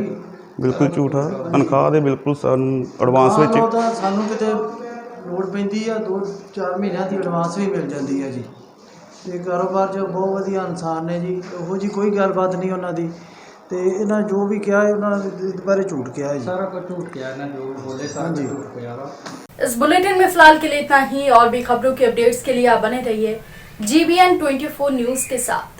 ਬਿਲਕੁਲ ਝੂਠ ਆ, ਤਨਖਾਹ ਦੇ ਬਿਲਕੁਲ ਸਾਨੂੰ ਐਡਵਾਂਸ ਵਿੱਚ ਸਾਨੂੰ ਕਿਤੇ ਲੋੜ ਪੈਂਦੀ ਆ 2-4 ਮਹੀਨਿਆਂ ਦੀ ਐਡਵਾਂਸ ਵੀ ਮਿਲ ਜਾਂਦੀ ਹੈ ਜੀ। ਤੇ ਕਾਰੋਬਾਰ 'ਚ ਬਹੁਤ ਵਧੀਆ ਇਨਸਾਨ ਨੇ ਜੀ, ਉਹੋ ਜਿਹੀ ਕੋਈ ਗੱਲਬਾਤ ਨਹੀਂ ਉਹਨਾਂ ਦੀ। ਤੇ ਇਹਨਾਂ ਜੋ ਵੀ ਕਿਹਾ ਹੈ ਉਹਨਾਂ ਦੇ ਬਾਰੇ ਝੂਠ ਕਿਹਾ है, सारा कुछ झूठ किया है ना, जो बोले सारा झूठ किया। इस बुलेटिन में फिलहाल के लिए इतना ही। और भी खबरों के अपडेट्स के लिए आप बने रहिए GBN 24 न्यूज के साथ।